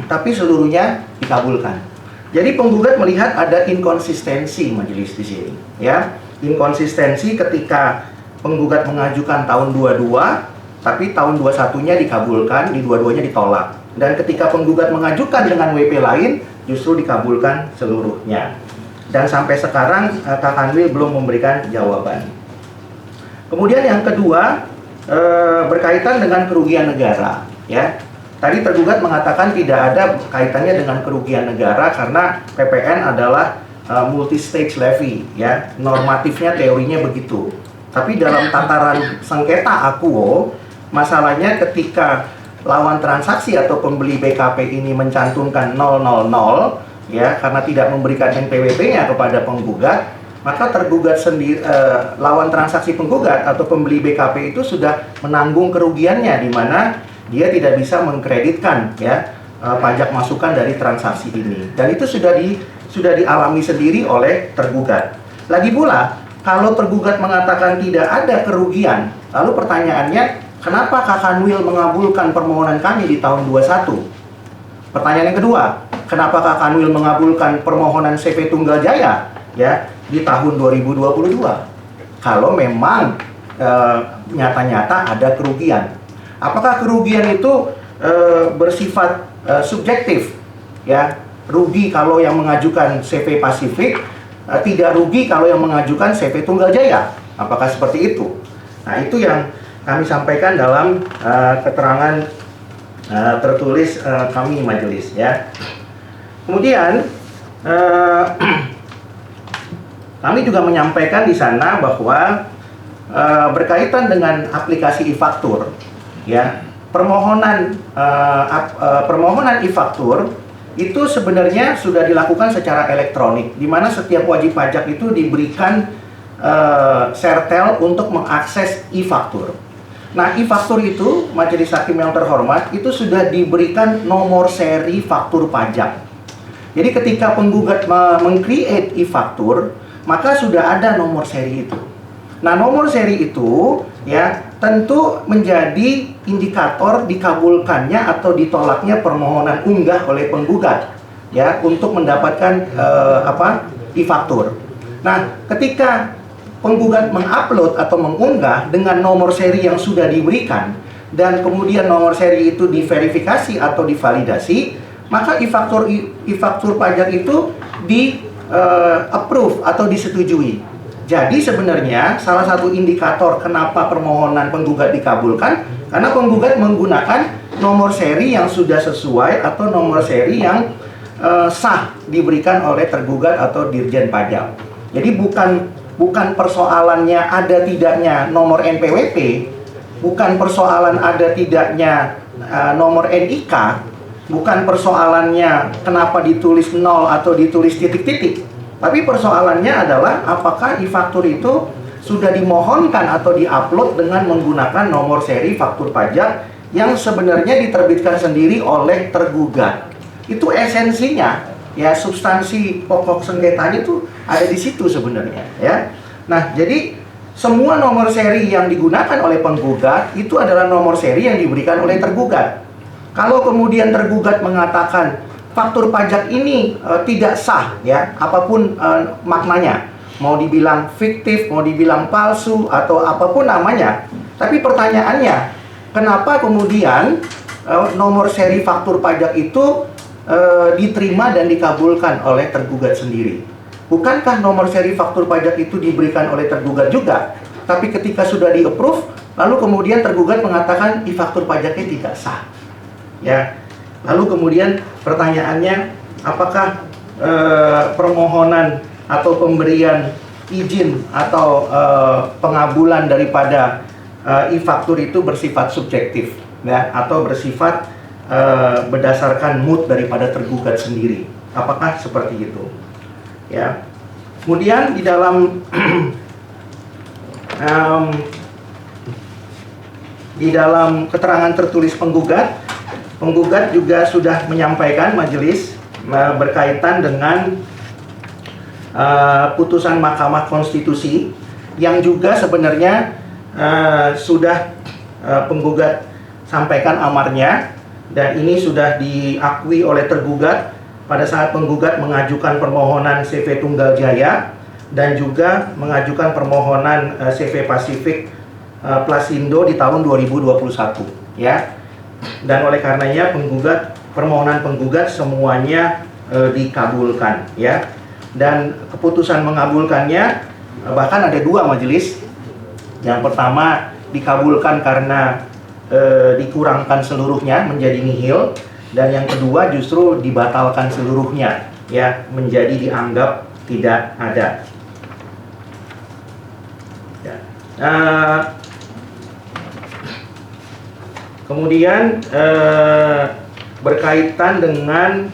tapi seluruhnya dikabulkan. Jadi penggugat melihat ada inkonsistensi majelis di sini, ya. Inkonsistensi ketika penggugat mengajukan tahun 22, tapi tahun 21-nya dikabulkan, di 22-nya ditolak. Dan ketika penggugat mengajukan dengan WP lain, justru dikabulkan seluruhnya. Dan sampai sekarang Kakanwil belum memberikan jawaban. Kemudian yang kedua, berkaitan dengan kerugian negara, ya. Tadi tergugat mengatakan tidak ada kaitannya dengan kerugian negara karena PPN adalah multi-stage levy, ya. Normatifnya, teorinya begitu. Tapi dalam tataran sengketa akuo, masalahnya ketika lawan transaksi atau pembeli BKP ini mencantumkan 000, ya, karena tidak memberikan NPWP-nya kepada penggugat, maka tergugat sendiri, lawan transaksi penggugat atau pembeli BKP itu sudah menanggung kerugiannya, di mana dia tidak bisa mengkreditkan, ya, pajak masukan dari transaksi ini, dan itu sudah dialami sendiri oleh tergugat. Lagi pula, kalau tergugat mengatakan tidak ada kerugian, lalu pertanyaannya, kenapa Kakanwil mengabulkan permohonan kami di tahun 21? Pertanyaan yang kedua, kenapa Kakanwil mengabulkan permohonan CV Tunggal Jaya, ya, di tahun 2022? Kalau memang nyata-nyata ada kerugian. Apakah kerugian itu bersifat subjektif, ya, rugi kalau yang mengajukan CV Pasifik, tidak rugi kalau yang mengajukan CV Tunggal Jaya? Apakah seperti itu? Nah, itu yang kami sampaikan dalam keterangan tertulis kami majelis, ya. Kemudian kami juga menyampaikan di sana bahwa berkaitan dengan aplikasi e-faktur, ya, permohonan e-faktur itu sebenarnya sudah dilakukan secara elektronik, di mana setiap wajib pajak itu diberikan sertel untuk mengakses e-faktur. Nah, e-faktur itu, majelis hakim yang terhormat, itu sudah diberikan nomor seri faktur pajak. Jadi ketika penggugat meng-create e-faktur, maka sudah ada nomor seri itu. Nah, nomor seri itu, ya, tentu menjadi indikator dikabulkannya atau ditolaknya permohonan unggah oleh penggugat, ya, untuk mendapatkan e-faktur. Nah, ketika penggugat mengupload atau mengunggah dengan nomor seri yang sudah diberikan, dan kemudian nomor seri itu diverifikasi atau divalidasi, maka e-faktur pajak itu approve atau disetujui. Jadi sebenarnya salah satu indikator kenapa permohonan penggugat dikabulkan, karena penggugat menggunakan nomor seri yang sudah sesuai atau nomor seri yang sah diberikan oleh tergugat atau Dirjen Pajak. Jadi bukan persoalannya ada tidaknya nomor NPWP, bukan persoalan ada tidaknya nomor NIK, bukan persoalannya kenapa ditulis 0 atau ditulis titik-titik. Tapi persoalannya adalah apakah e-faktur itu sudah dimohonkan atau diupload dengan menggunakan nomor seri faktur pajak yang sebenarnya diterbitkan sendiri oleh tergugat. Itu esensinya, ya substansi pokok sengketanya itu ada di situ sebenarnya ya. Nah, jadi semua nomor seri yang digunakan oleh penggugat itu adalah nomor seri yang diberikan oleh tergugat. Kalau kemudian tergugat mengatakan faktur pajak ini tidak sah ya, apapun maknanya, mau dibilang fiktif, mau dibilang palsu atau apapun namanya, tapi pertanyaannya, kenapa kemudian nomor seri faktur pajak itu diterima dan dikabulkan oleh tergugat sendiri? Bukankah nomor seri faktur pajak itu diberikan oleh tergugat juga? Tapi ketika sudah di-approve, lalu kemudian tergugat mengatakan faktur pajaknya tidak sah. Ya. Lalu kemudian pertanyaannya, apakah permohonan atau pemberian izin atau pengabulan daripada e-faktur itu bersifat subjektif, ya, atau bersifat berdasarkan mood daripada tergugat sendiri? Apakah seperti itu? Ya. Kemudian di dalam di dalam keterangan tertulis penggugat juga sudah menyampaikan majelis berkaitan dengan putusan Mahkamah Konstitusi yang juga sebenarnya sudah penggugat sampaikan amarnya, dan ini sudah diakui oleh tergugat pada saat penggugat mengajukan permohonan CV Tunggal Jaya dan juga mengajukan permohonan CV Pasifik Plasindo di tahun 2021 ya. Dan oleh karenanya permohonan penggugat semuanya dikabulkan ya. Dan keputusan mengabulkannya bahkan ada dua majelis. Yang pertama dikabulkan karena dikurangkan seluruhnya menjadi nihil, dan yang kedua justru dibatalkan seluruhnya ya, menjadi dianggap tidak ada. Ya. Kemudian berkaitan dengan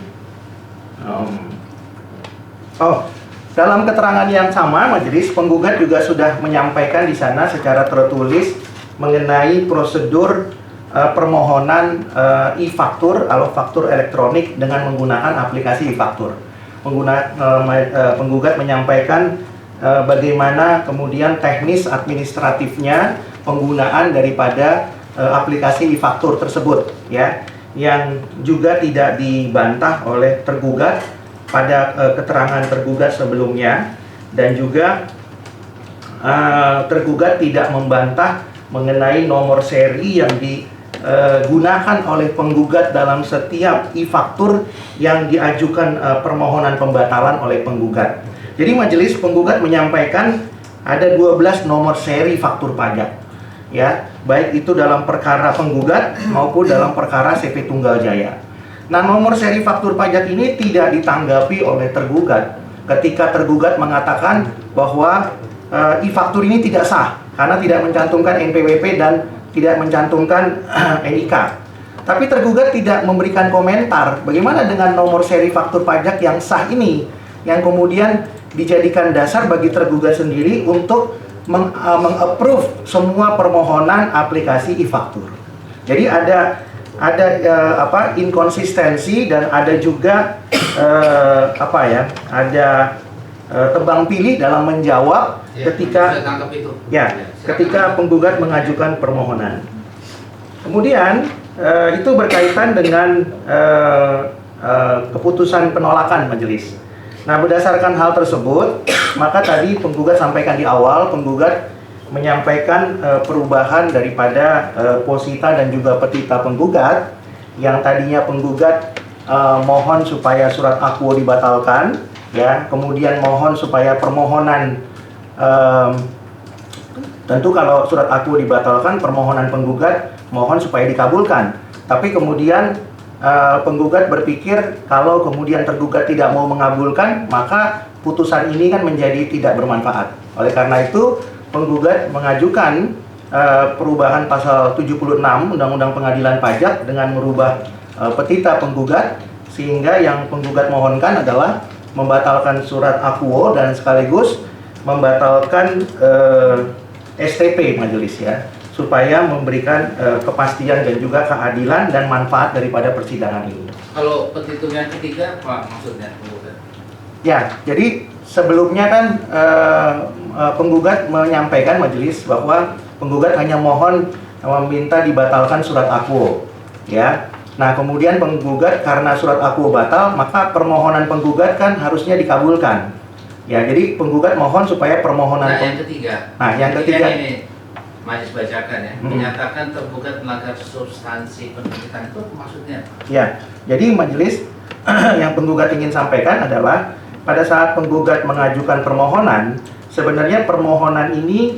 dalam keterangan yang sama, majelis penggugat juga sudah menyampaikan di sana secara tertulis mengenai prosedur permohonan e-faktur atau faktur elektronik dengan menggunakan aplikasi e-faktur. Penggugat menyampaikan bagaimana kemudian teknis administratifnya penggunaan daripada aplikasi e-faktur tersebut ya, yang juga tidak dibantah oleh tergugat pada keterangan tergugat sebelumnya, dan juga tergugat tidak membantah mengenai nomor seri yang digunakan oleh penggugat dalam setiap e-faktur yang diajukan permohonan pembatalan oleh penggugat. Jadi majelis penggugat menyampaikan ada 12 nomor seri faktur pajak ya, baik itu dalam perkara penggugat maupun dalam perkara CV Tunggal Jaya. Nah, nomor seri faktur pajak ini tidak ditanggapi oleh tergugat ketika tergugat mengatakan bahwa e-faktur ini tidak sah karena tidak mencantumkan NPWP dan tidak mencantumkan NIK. Tapi tergugat tidak memberikan komentar bagaimana dengan nomor seri faktur pajak yang sah ini, yang kemudian dijadikan dasar bagi tergugat sendiri untuk meng-approve semua permohonan aplikasi e-faktur. Jadi ada inkonsistensi, dan ada juga ada tebang pilih dalam menjawab ketika penggugat mengajukan permohonan. Kemudian itu berkaitan dengan keputusan penolakan majelis. Nah, berdasarkan hal tersebut, maka tadi penggugat sampaikan di awal, penggugat menyampaikan perubahan daripada posita dan juga petita penggugat, yang tadinya penggugat mohon supaya surat akuo dibatalkan ya, kemudian mohon supaya permohonan tentu kalau surat akuo dibatalkan, permohonan penggugat mohon supaya dikabulkan. Tapi kemudian penggugat berpikir kalau kemudian tergugat tidak mau mengabulkan, maka putusan ini kan menjadi tidak bermanfaat. Oleh karena itu penggugat mengajukan perubahan pasal 76 Undang-Undang Pengadilan Pajak dengan merubah petita penggugat, sehingga yang penggugat mohonkan adalah membatalkan surat akuo dan sekaligus membatalkan STP majelis ya, supaya memberikan kepastian dan juga keadilan dan manfaat daripada persidangan ini. Kalau petitum yang ketiga apa maksudnya penggugat? Ya, jadi sebelumnya kan penggugat menyampaikan majelis bahwa penggugat hanya mohon meminta dibatalkan surat akuo, ya. Nah, kemudian penggugat karena surat akuo batal, maka permohonan penggugat kan harusnya dikabulkan. Ya, jadi penggugat mohon supaya permohonan Nah, yang ketiga. Nah, yang ketiga ini Majelis bacakan ya, Hmm. menyatakan tergugat melanggar substansi penuntutan itu maksudnya apa? Ya, jadi majelis yang penggugat ingin sampaikan adalah pada saat penggugat mengajukan permohonan, sebenarnya permohonan ini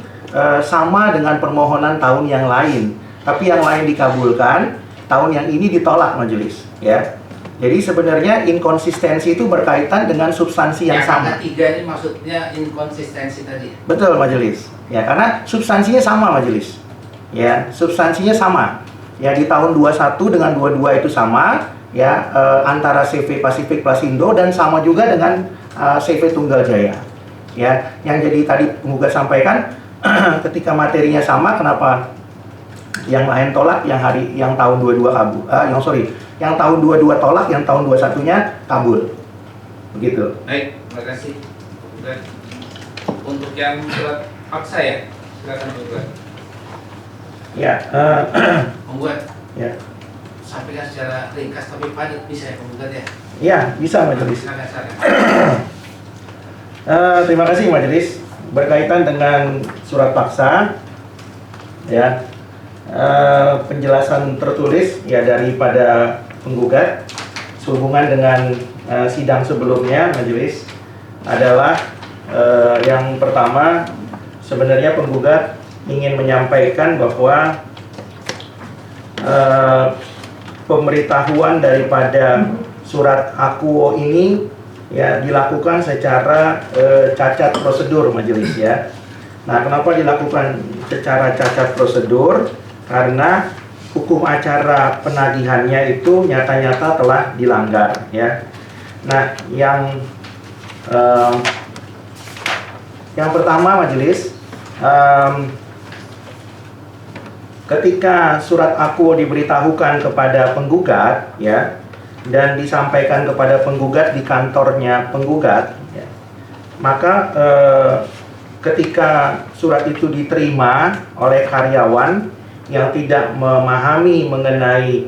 sama dengan permohonan tahun yang lain, tapi yang lain dikabulkan, tahun yang ini ditolak majelis, ya. Jadi sebenarnya inkonsistensi itu berkaitan dengan substansi yang sama. Yang ketiga ini maksudnya inkonsistensi tadi. Betul majelis. Ya, karena substansinya sama majelis. Ya, substansinya sama. Ya, di tahun 21 dengan 22 itu sama, ya, antara CV Pasifik Plasindo dan sama juga dengan CV Tunggal Jaya. Ya, yang jadi tadi penggugat sampaikan ketika materinya sama, kenapa yang lain tolak, yang tahun 22 kabul. Yang tahun 22 tolak, yang tahun 21-nya kabul. Begitu. Baik, terima kasih. Penggugat. Untuk yang surat paksa ya, silakan penggugat. Ya, Penggugat, ya. sampaikan secara ringkas tapi padat bisa ya penggugat ya? Ya, bisa majelis. Silakan. Terima kasih majelis. Berkaitan dengan surat paksa, ya, penjelasan tertulis ya daripada penggugat sehubungan dengan sidang sebelumnya majelis adalah yang pertama, sebenarnya penggugat ingin menyampaikan bahwa pemberitahuan daripada surat akuo ini ya dilakukan secara cacat prosedur majelis ya. Nah, kenapa dilakukan secara cacat prosedur? Karena hukum acara penagihannya itu nyata-nyata telah dilanggar ya. Nah, yang pertama majelis, ketika surat akuo diberitahukan kepada penggugat ya, dan disampaikan kepada penggugat di kantornya penggugat ya, maka ketika surat itu diterima oleh karyawan yang tidak memahami mengenai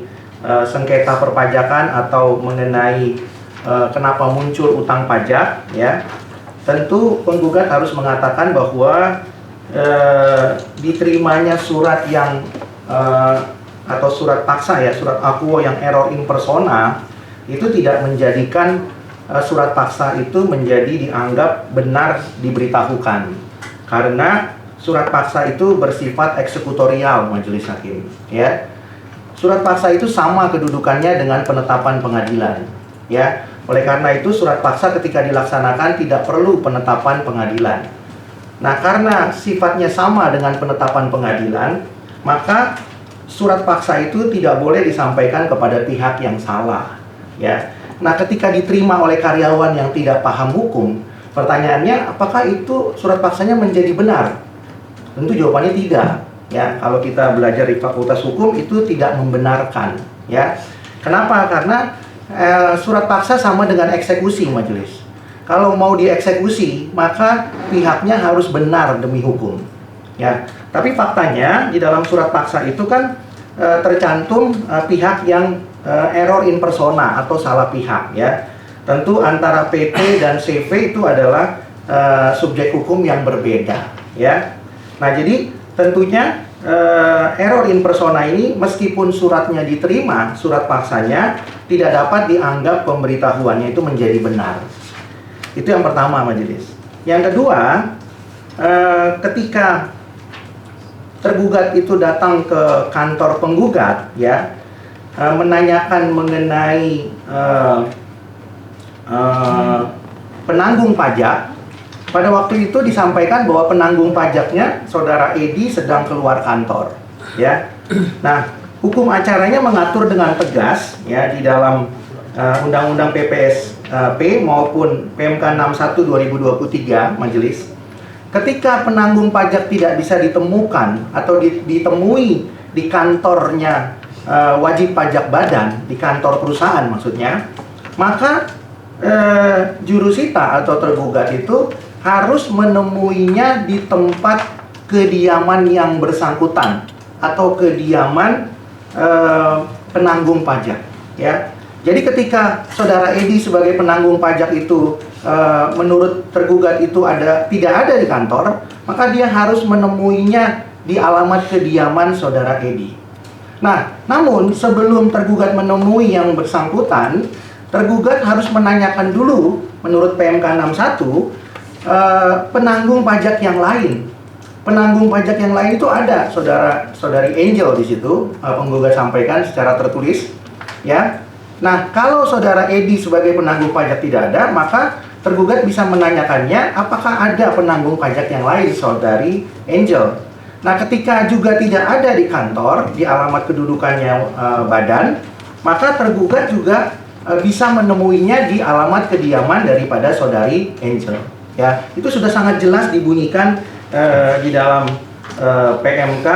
sengketa perpajakan atau mengenai kenapa muncul utang pajak ya, tentu penggugat harus mengatakan bahwa diterimanya surat yang atau surat paksa ya, surat akuo yang error in persona itu tidak menjadikan surat paksa itu menjadi dianggap benar diberitahukan, karena surat paksa itu bersifat eksekutorial majelis hakim ya. Surat paksa itu sama kedudukannya dengan penetapan pengadilan ya. Oleh karena itu surat paksa ketika dilaksanakan tidak perlu penetapan pengadilan. Nah, karena sifatnya sama dengan penetapan pengadilan, maka surat paksa itu tidak boleh disampaikan kepada pihak yang salah ya. Nah, ketika diterima oleh karyawan yang tidak paham hukum, pertanyaannya apakah itu surat paksanya menjadi benar? Tentu jawabannya tidak ya. Kalau kita belajar di Fakultas Hukum itu tidak membenarkan ya. Kenapa? Karena surat paksa sama dengan eksekusi majelis. Kalau mau dieksekusi, maka pihaknya harus benar demi hukum ya. Tapi faktanya di dalam surat paksa itu kan tercantum pihak yang error in persona atau salah pihak ya. Tentu antara PT dan CV itu adalah subjek hukum yang berbeda ya. Nah, jadi tentunya error in persona ini meskipun suratnya diterima, surat paksanya tidak dapat dianggap pemberitahuannya itu menjadi benar. Itu yang pertama majelis. Yang kedua, ketika tergugat itu datang ke kantor penggugat ya, menanyakan mengenai penanggung pajak. Pada waktu itu disampaikan bahwa penanggung pajaknya saudara Edi sedang keluar kantor ya. Nah, hukum acaranya mengatur dengan tegas ya di dalam Undang-Undang PPSP maupun PMK 61 2023 majelis. Ketika penanggung pajak tidak bisa ditemukan atau ditemui di kantornya wajib pajak badan di kantor perusahaan maksudnya, maka jurusita atau tergugat itu harus menemuinya di tempat kediaman yang bersangkutan atau kediaman penanggung pajak, ya. Jadi ketika saudara Edi sebagai penanggung pajak itu menurut tergugat itu tidak ada di kantor, maka dia harus menemuinya di alamat kediaman saudara Edi. Nah, namun sebelum tergugat menemui yang bersangkutan, tergugat harus menanyakan dulu menurut PMK 61 penanggung pajak yang lain. Penanggung pajak yang lain itu ada saudari Angel di situ, penggugat sampaikan secara tertulis, ya. Nah, kalau saudara Edi sebagai penanggung pajak tidak ada, maka tergugat bisa menanyakannya apakah ada penanggung pajak yang lain saudari Angel. Nah, ketika juga tidak ada di kantor, di alamat kedudukannya badan, maka tergugat juga bisa menemuinya di alamat kediaman daripada saudari Angel. Ya, itu sudah sangat jelas dibunyikan di dalam PMK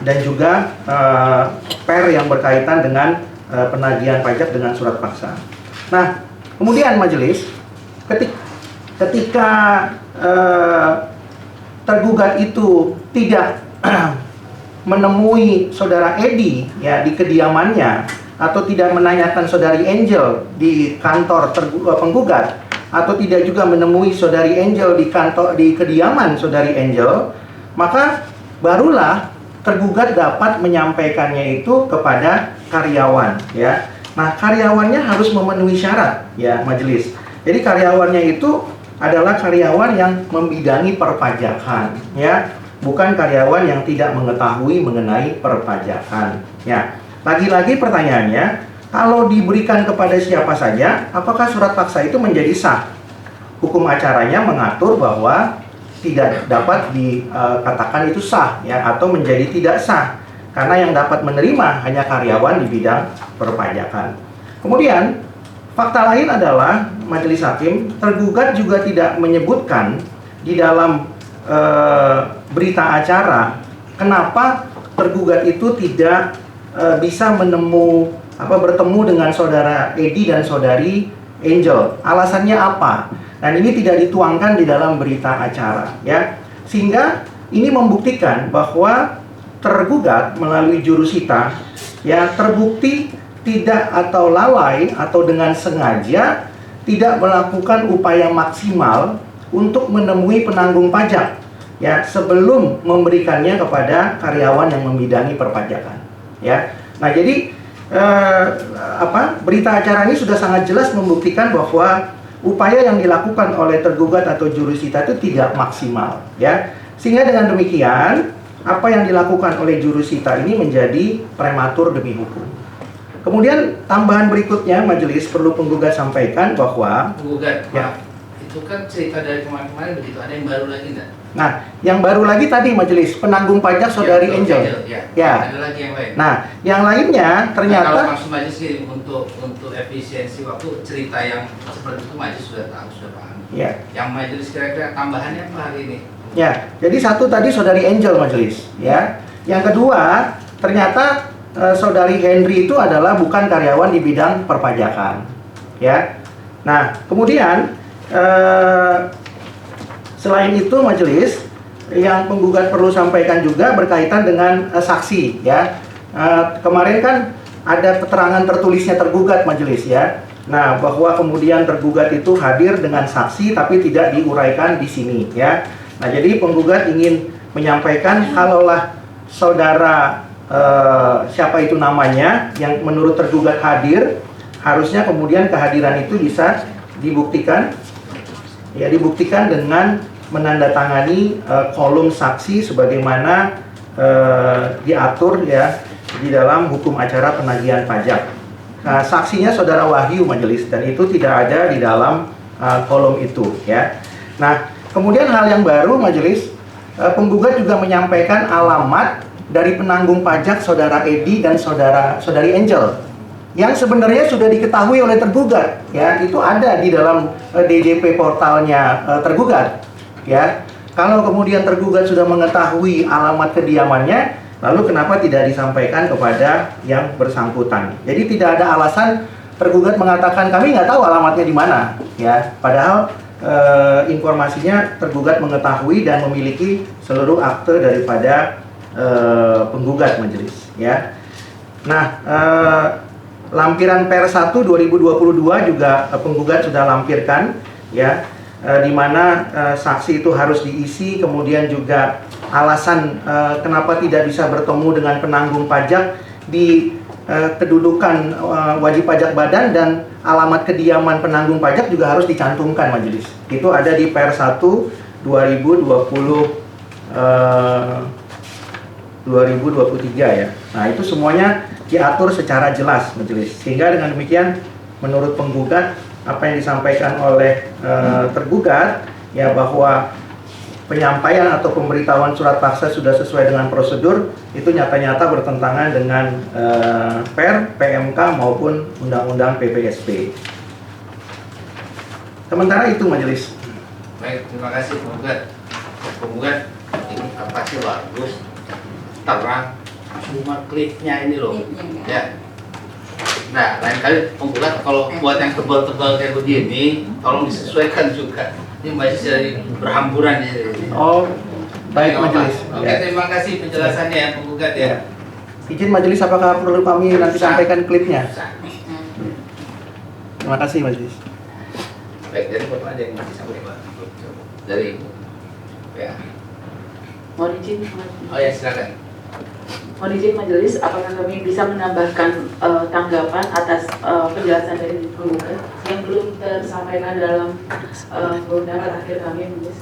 dan juga PER yang berkaitan dengan penagihan pajak dengan surat paksa. Nah, kemudian majelis ketika tergugat itu tidak menemui saudara Edi ya di kediamannya atau tidak menanyakan saudari Angel di kantor penggugat atau tidak juga menemui saudari Angel di kediaman saudari Angel, maka barulah tergugat dapat menyampaikannya itu kepada karyawan, ya. Nah, karyawannya harus memenuhi syarat, ya, majelis. Jadi karyawannya itu adalah karyawan yang membidangi perpajakan, ya, bukan karyawan yang tidak mengetahui mengenai perpajakan, ya. Lagi-lagi pertanyaannya, kalau diberikan kepada siapa saja, apakah surat paksa itu menjadi sah? Hukum acaranya mengatur bahwa tidak dapat dikatakan itu sah, ya, atau menjadi tidak sah, karena yang dapat menerima hanya karyawan di bidang perpajakan. Kemudian fakta lain adalah majelis hakim, tergugat juga tidak menyebutkan di dalam berita acara kenapa tergugat itu tidak bisa bertemu dengan saudara Edi dan saudari Angel. Alasannya apa? Dan ini tidak dituangkan di dalam berita acara, ya. Sehingga ini membuktikan bahwa tergugat melalui jurusita, ya, terbukti tidak atau lalai atau dengan sengaja tidak melakukan upaya maksimal untuk menemui penanggung pajak, ya, sebelum memberikannya kepada karyawan yang membidangi perpajakan, ya. Nah, jadi berita acara ini sudah sangat jelas membuktikan bahwa upaya yang dilakukan oleh tergugat atau jurusita itu tidak maksimal, ya. Sehingga dengan demikian apa yang dilakukan oleh jurusita ini menjadi prematur demi hukum. Kemudian tambahan berikutnya majelis perlu penggugat sampaikan bahwa penggugat, ya, itu kan cerita dari kemarin-kemarin begitu, ada yang baru lagi enggak? Nah, yang baru lagi tadi majelis penanggung pajak saudari ya, Angel. Ya. Ada lagi yang lain. Nah, yang lainnya ternyata kalau langsung majelis sih untuk efisiensi waktu cerita yang seperti itu majelis sudah tahu, sudah paham. Ya. Yang majelis kira-kira tambahannya apa hari ini? Ya, jadi satu tadi saudari Angel majelis, ya. Yang kedua, ternyata saudari Henry itu adalah bukan karyawan di bidang perpajakan, ya. Nah, kemudian selain itu majelis yang penggugat perlu sampaikan juga berkaitan dengan saksi, ya. Kemarin kan ada keterangan tertulisnya tergugat majelis, ya. Nah, bahwa kemudian tergugat itu hadir dengan saksi tapi tidak diuraikan di sini, ya. Nah, jadi penggugat ingin menyampaikan kalaulah saudara siapa itu namanya yang menurut tergugat hadir, harusnya kemudian kehadiran itu bisa dibuktikan, ya, dibuktikan dengan menandatangani kolom saksi sebagaimana diatur, ya, di dalam hukum acara penagihan pajak. Nah, saksinya saudara Wahyu majelis, dan itu tidak ada di dalam kolom itu, ya. Nah, kemudian hal yang baru majelis, penggugat juga menyampaikan alamat dari penanggung pajak saudara Edi dan saudari Angel yang sebenarnya sudah diketahui oleh tergugat, ya, itu ada di dalam DJP portalnya tergugat, ya. Kalau kemudian tergugat sudah mengetahui alamat kediamannya, Lalu kenapa tidak disampaikan kepada yang bersangkutan? Jadi tidak ada alasan tergugat mengatakan kami nggak tahu alamatnya di mana, ya. Padahal informasinya tergugat mengetahui dan memiliki seluruh akte daripada penggugat majelis, ya. Nah, lampiran Per 1 2022 juga penggugat sudah lampirkan, ya, di mana saksi itu harus diisi, kemudian juga alasan kenapa tidak bisa bertemu dengan penanggung pajak di kedudukan wajib pajak badan dan alamat kediaman penanggung pajak juga harus dicantumkan majelis. Itu ada di Per 1 2023 ya. Nah, itu semuanya diatur secara jelas majelis. Sehingga dengan demikian menurut penggugat apa yang disampaikan oleh tergugat ya, bahwa penyampaian atau pemberitahuan surat paksa sudah sesuai dengan prosedur, itu nyata-nyata bertentangan dengan Per, PMK maupun Undang-Undang PPSP. Sementara itu majelis. Baik, terima kasih penggugat. Penggugat ini kertasnya bagus, terang, cuma klipnya ini loh, ya. Nah, lain kali penggugat kalau buat yang tebal-tebal kayak begini, tolong disesuaikan juga. Ini masih dari berhamburan ya. Oh, baik majelis. Oke, terima kasih penjelasannya ya penggugat ya. Izin majelis, apakah perlu kami nanti sampaikan klipnya? Terima kasih majelis. Baik, dari Bapak ada yang masih sampai Pak? Dari Ibu. Ya. Mohon izin. Oh ya, silakan. Mohon izin majelis, apakah kami bisa menambahkan tanggapan atas penjelasan dari penggugat yang belum tersampaikan dalam pendapat akhir kami, majelis?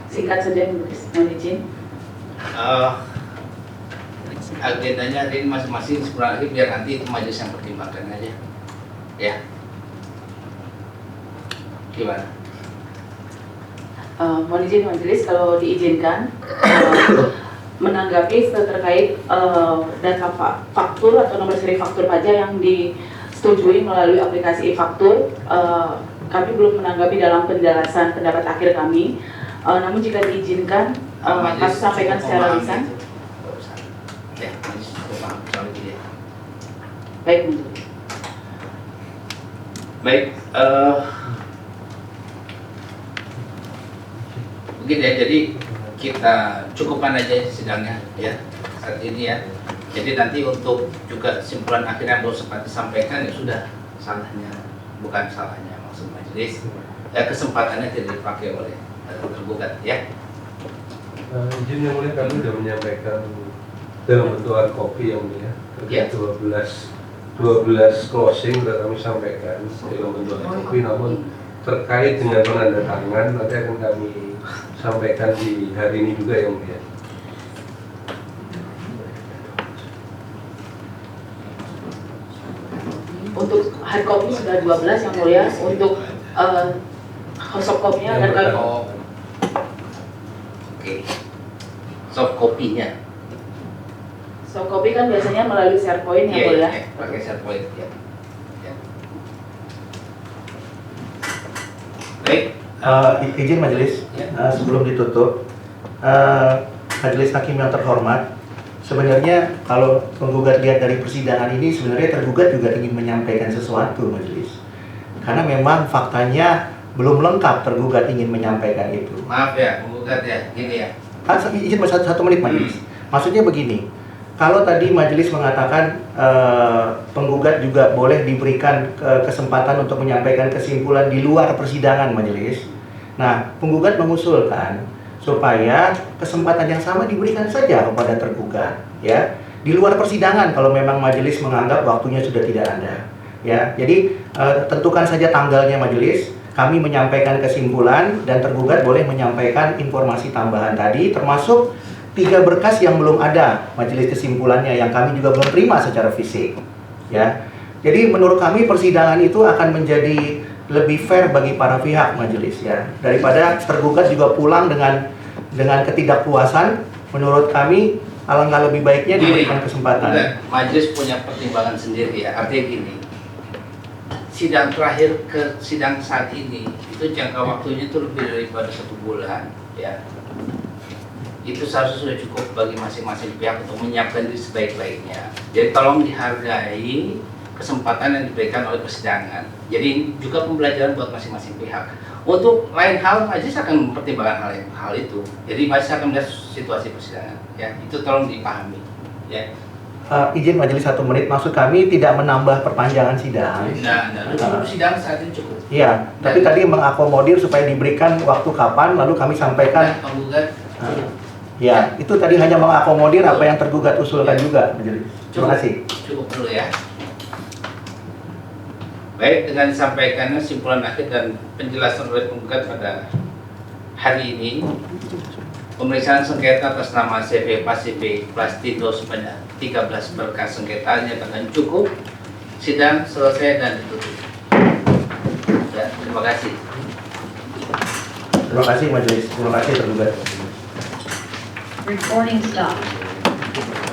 Singkat saja, majelis. Mohon izin. Agendanya ini masing-masing sebenarnya biar nanti itu majelis yang pertimbangkan aja. Ya. Gimana? Mohon izin majelis, kalau diizinkan menanggapi terkait data faktur atau nomor seri faktur pajak yang disetujui melalui aplikasi e-faktur, kami belum menanggapi dalam penjelasan pendapat akhir kami. Namun jika diizinkan, kami sampaikan secara lisan. Ya, majelis cukup paham soal itu ya. Baik, majelis. Baik, begini ya, jadi kita cukupkan aja sidangnya ya saat ini ya. Jadi nanti untuk juga kesimpulan akhirnya yang belum sempat disampaikan ya sudah, salahnya bukan salahnya maksud majelis ya, kesempatannya tidak dipakai oleh tergugat ya. Izin yang mulia, kami sudah menyampaikan dalam bentuk hard copy yang mulia terkait 12 closing sudah kami sampaikan dalam bentuk hard copy, namun terkait dengan penandatangan nanti akan kami sampaikan di hari ini juga yang mulia. Untuk hard copy sudah 12 yang mulia, untuk soft copy-nya akan kami. Oke. Soft copy-nya. Soft copy kan biasanya melalui SharePoint yang Iya, mulia. pakai SharePoint ya. Ya. Baik. Izin majelis, sebelum ditutup, majelis hakim yang terhormat, sebenarnya kalau penggugat lihat dari persidangan ini, sebenarnya tergugat juga ingin menyampaikan sesuatu majelis, karena memang faktanya belum lengkap tergugat ingin menyampaikan itu. Maaf ya penggugat ya, gini ya. Izin satu menit majelis. Maksudnya begini, kalau tadi majelis mengatakan penggugat juga boleh diberikan kesempatan untuk menyampaikan kesimpulan di luar persidangan majelis. Nah, penggugat mengusulkan supaya kesempatan yang sama diberikan saja kepada tergugat, ya, di luar persidangan kalau memang majelis menganggap waktunya sudah tidak ada, ya. Jadi tentukan saja tanggalnya majelis. Kami menyampaikan kesimpulan dan tergugat boleh menyampaikan informasi tambahan tadi, termasuk 3 berkas yang belum ada majelis kesimpulannya yang kami juga belum terima secara fisik, ya. Jadi menurut kami persidangan itu akan menjadi lebih fair bagi para pihak majelis, ya, daripada tergugat juga pulang dengan ketidakpuasan. Menurut kami alangkah lebih baiknya diberikan kesempatan. Majelis punya pertimbangan sendiri ya. Artinya gini, sidang terakhir ke sidang saat ini itu jangka waktunya itu lebih daripada 1 bulan, ya. itu seharusnya sudah cukup bagi masing-masing pihak untuk menyiapkan diri sebaik-baiknya. Jadi tolong dihargai kesempatan yang diberikan oleh persidangan. Jadi ini juga pembelajaran buat masing-masing pihak. Untuk lain hal, majelis akan mempertimbangkan hal itu. Jadi majelis akan melihat situasi persidangan. Ya, itu tolong dipahami. Ya. Izin majelis 1 menit, maksud kami tidak menambah perpanjangan sidang. Cukup sidang saat ini cukup. Iya, tapi tadi mengakomodir supaya diberikan waktu kapan, lalu kami sampaikan. Penggugat. Ya, itu tadi hanya mengakomodir apa yang tergugat usulkan juga, majelis. Terima kasih. Cukup dulu ya. Baik, dengan disampaikannya simpulan akhir dan penjelasan oleh penggugat pada hari ini, pemeriksaan sengketa atas nama CV Pasifik Plastido sebanyak 13 berkas sengketa nyatakan cukup, sidang selesai dan ditutup. Ya, terima kasih. Terima kasih majelis. Terima kasih tergugat. Recording stopped.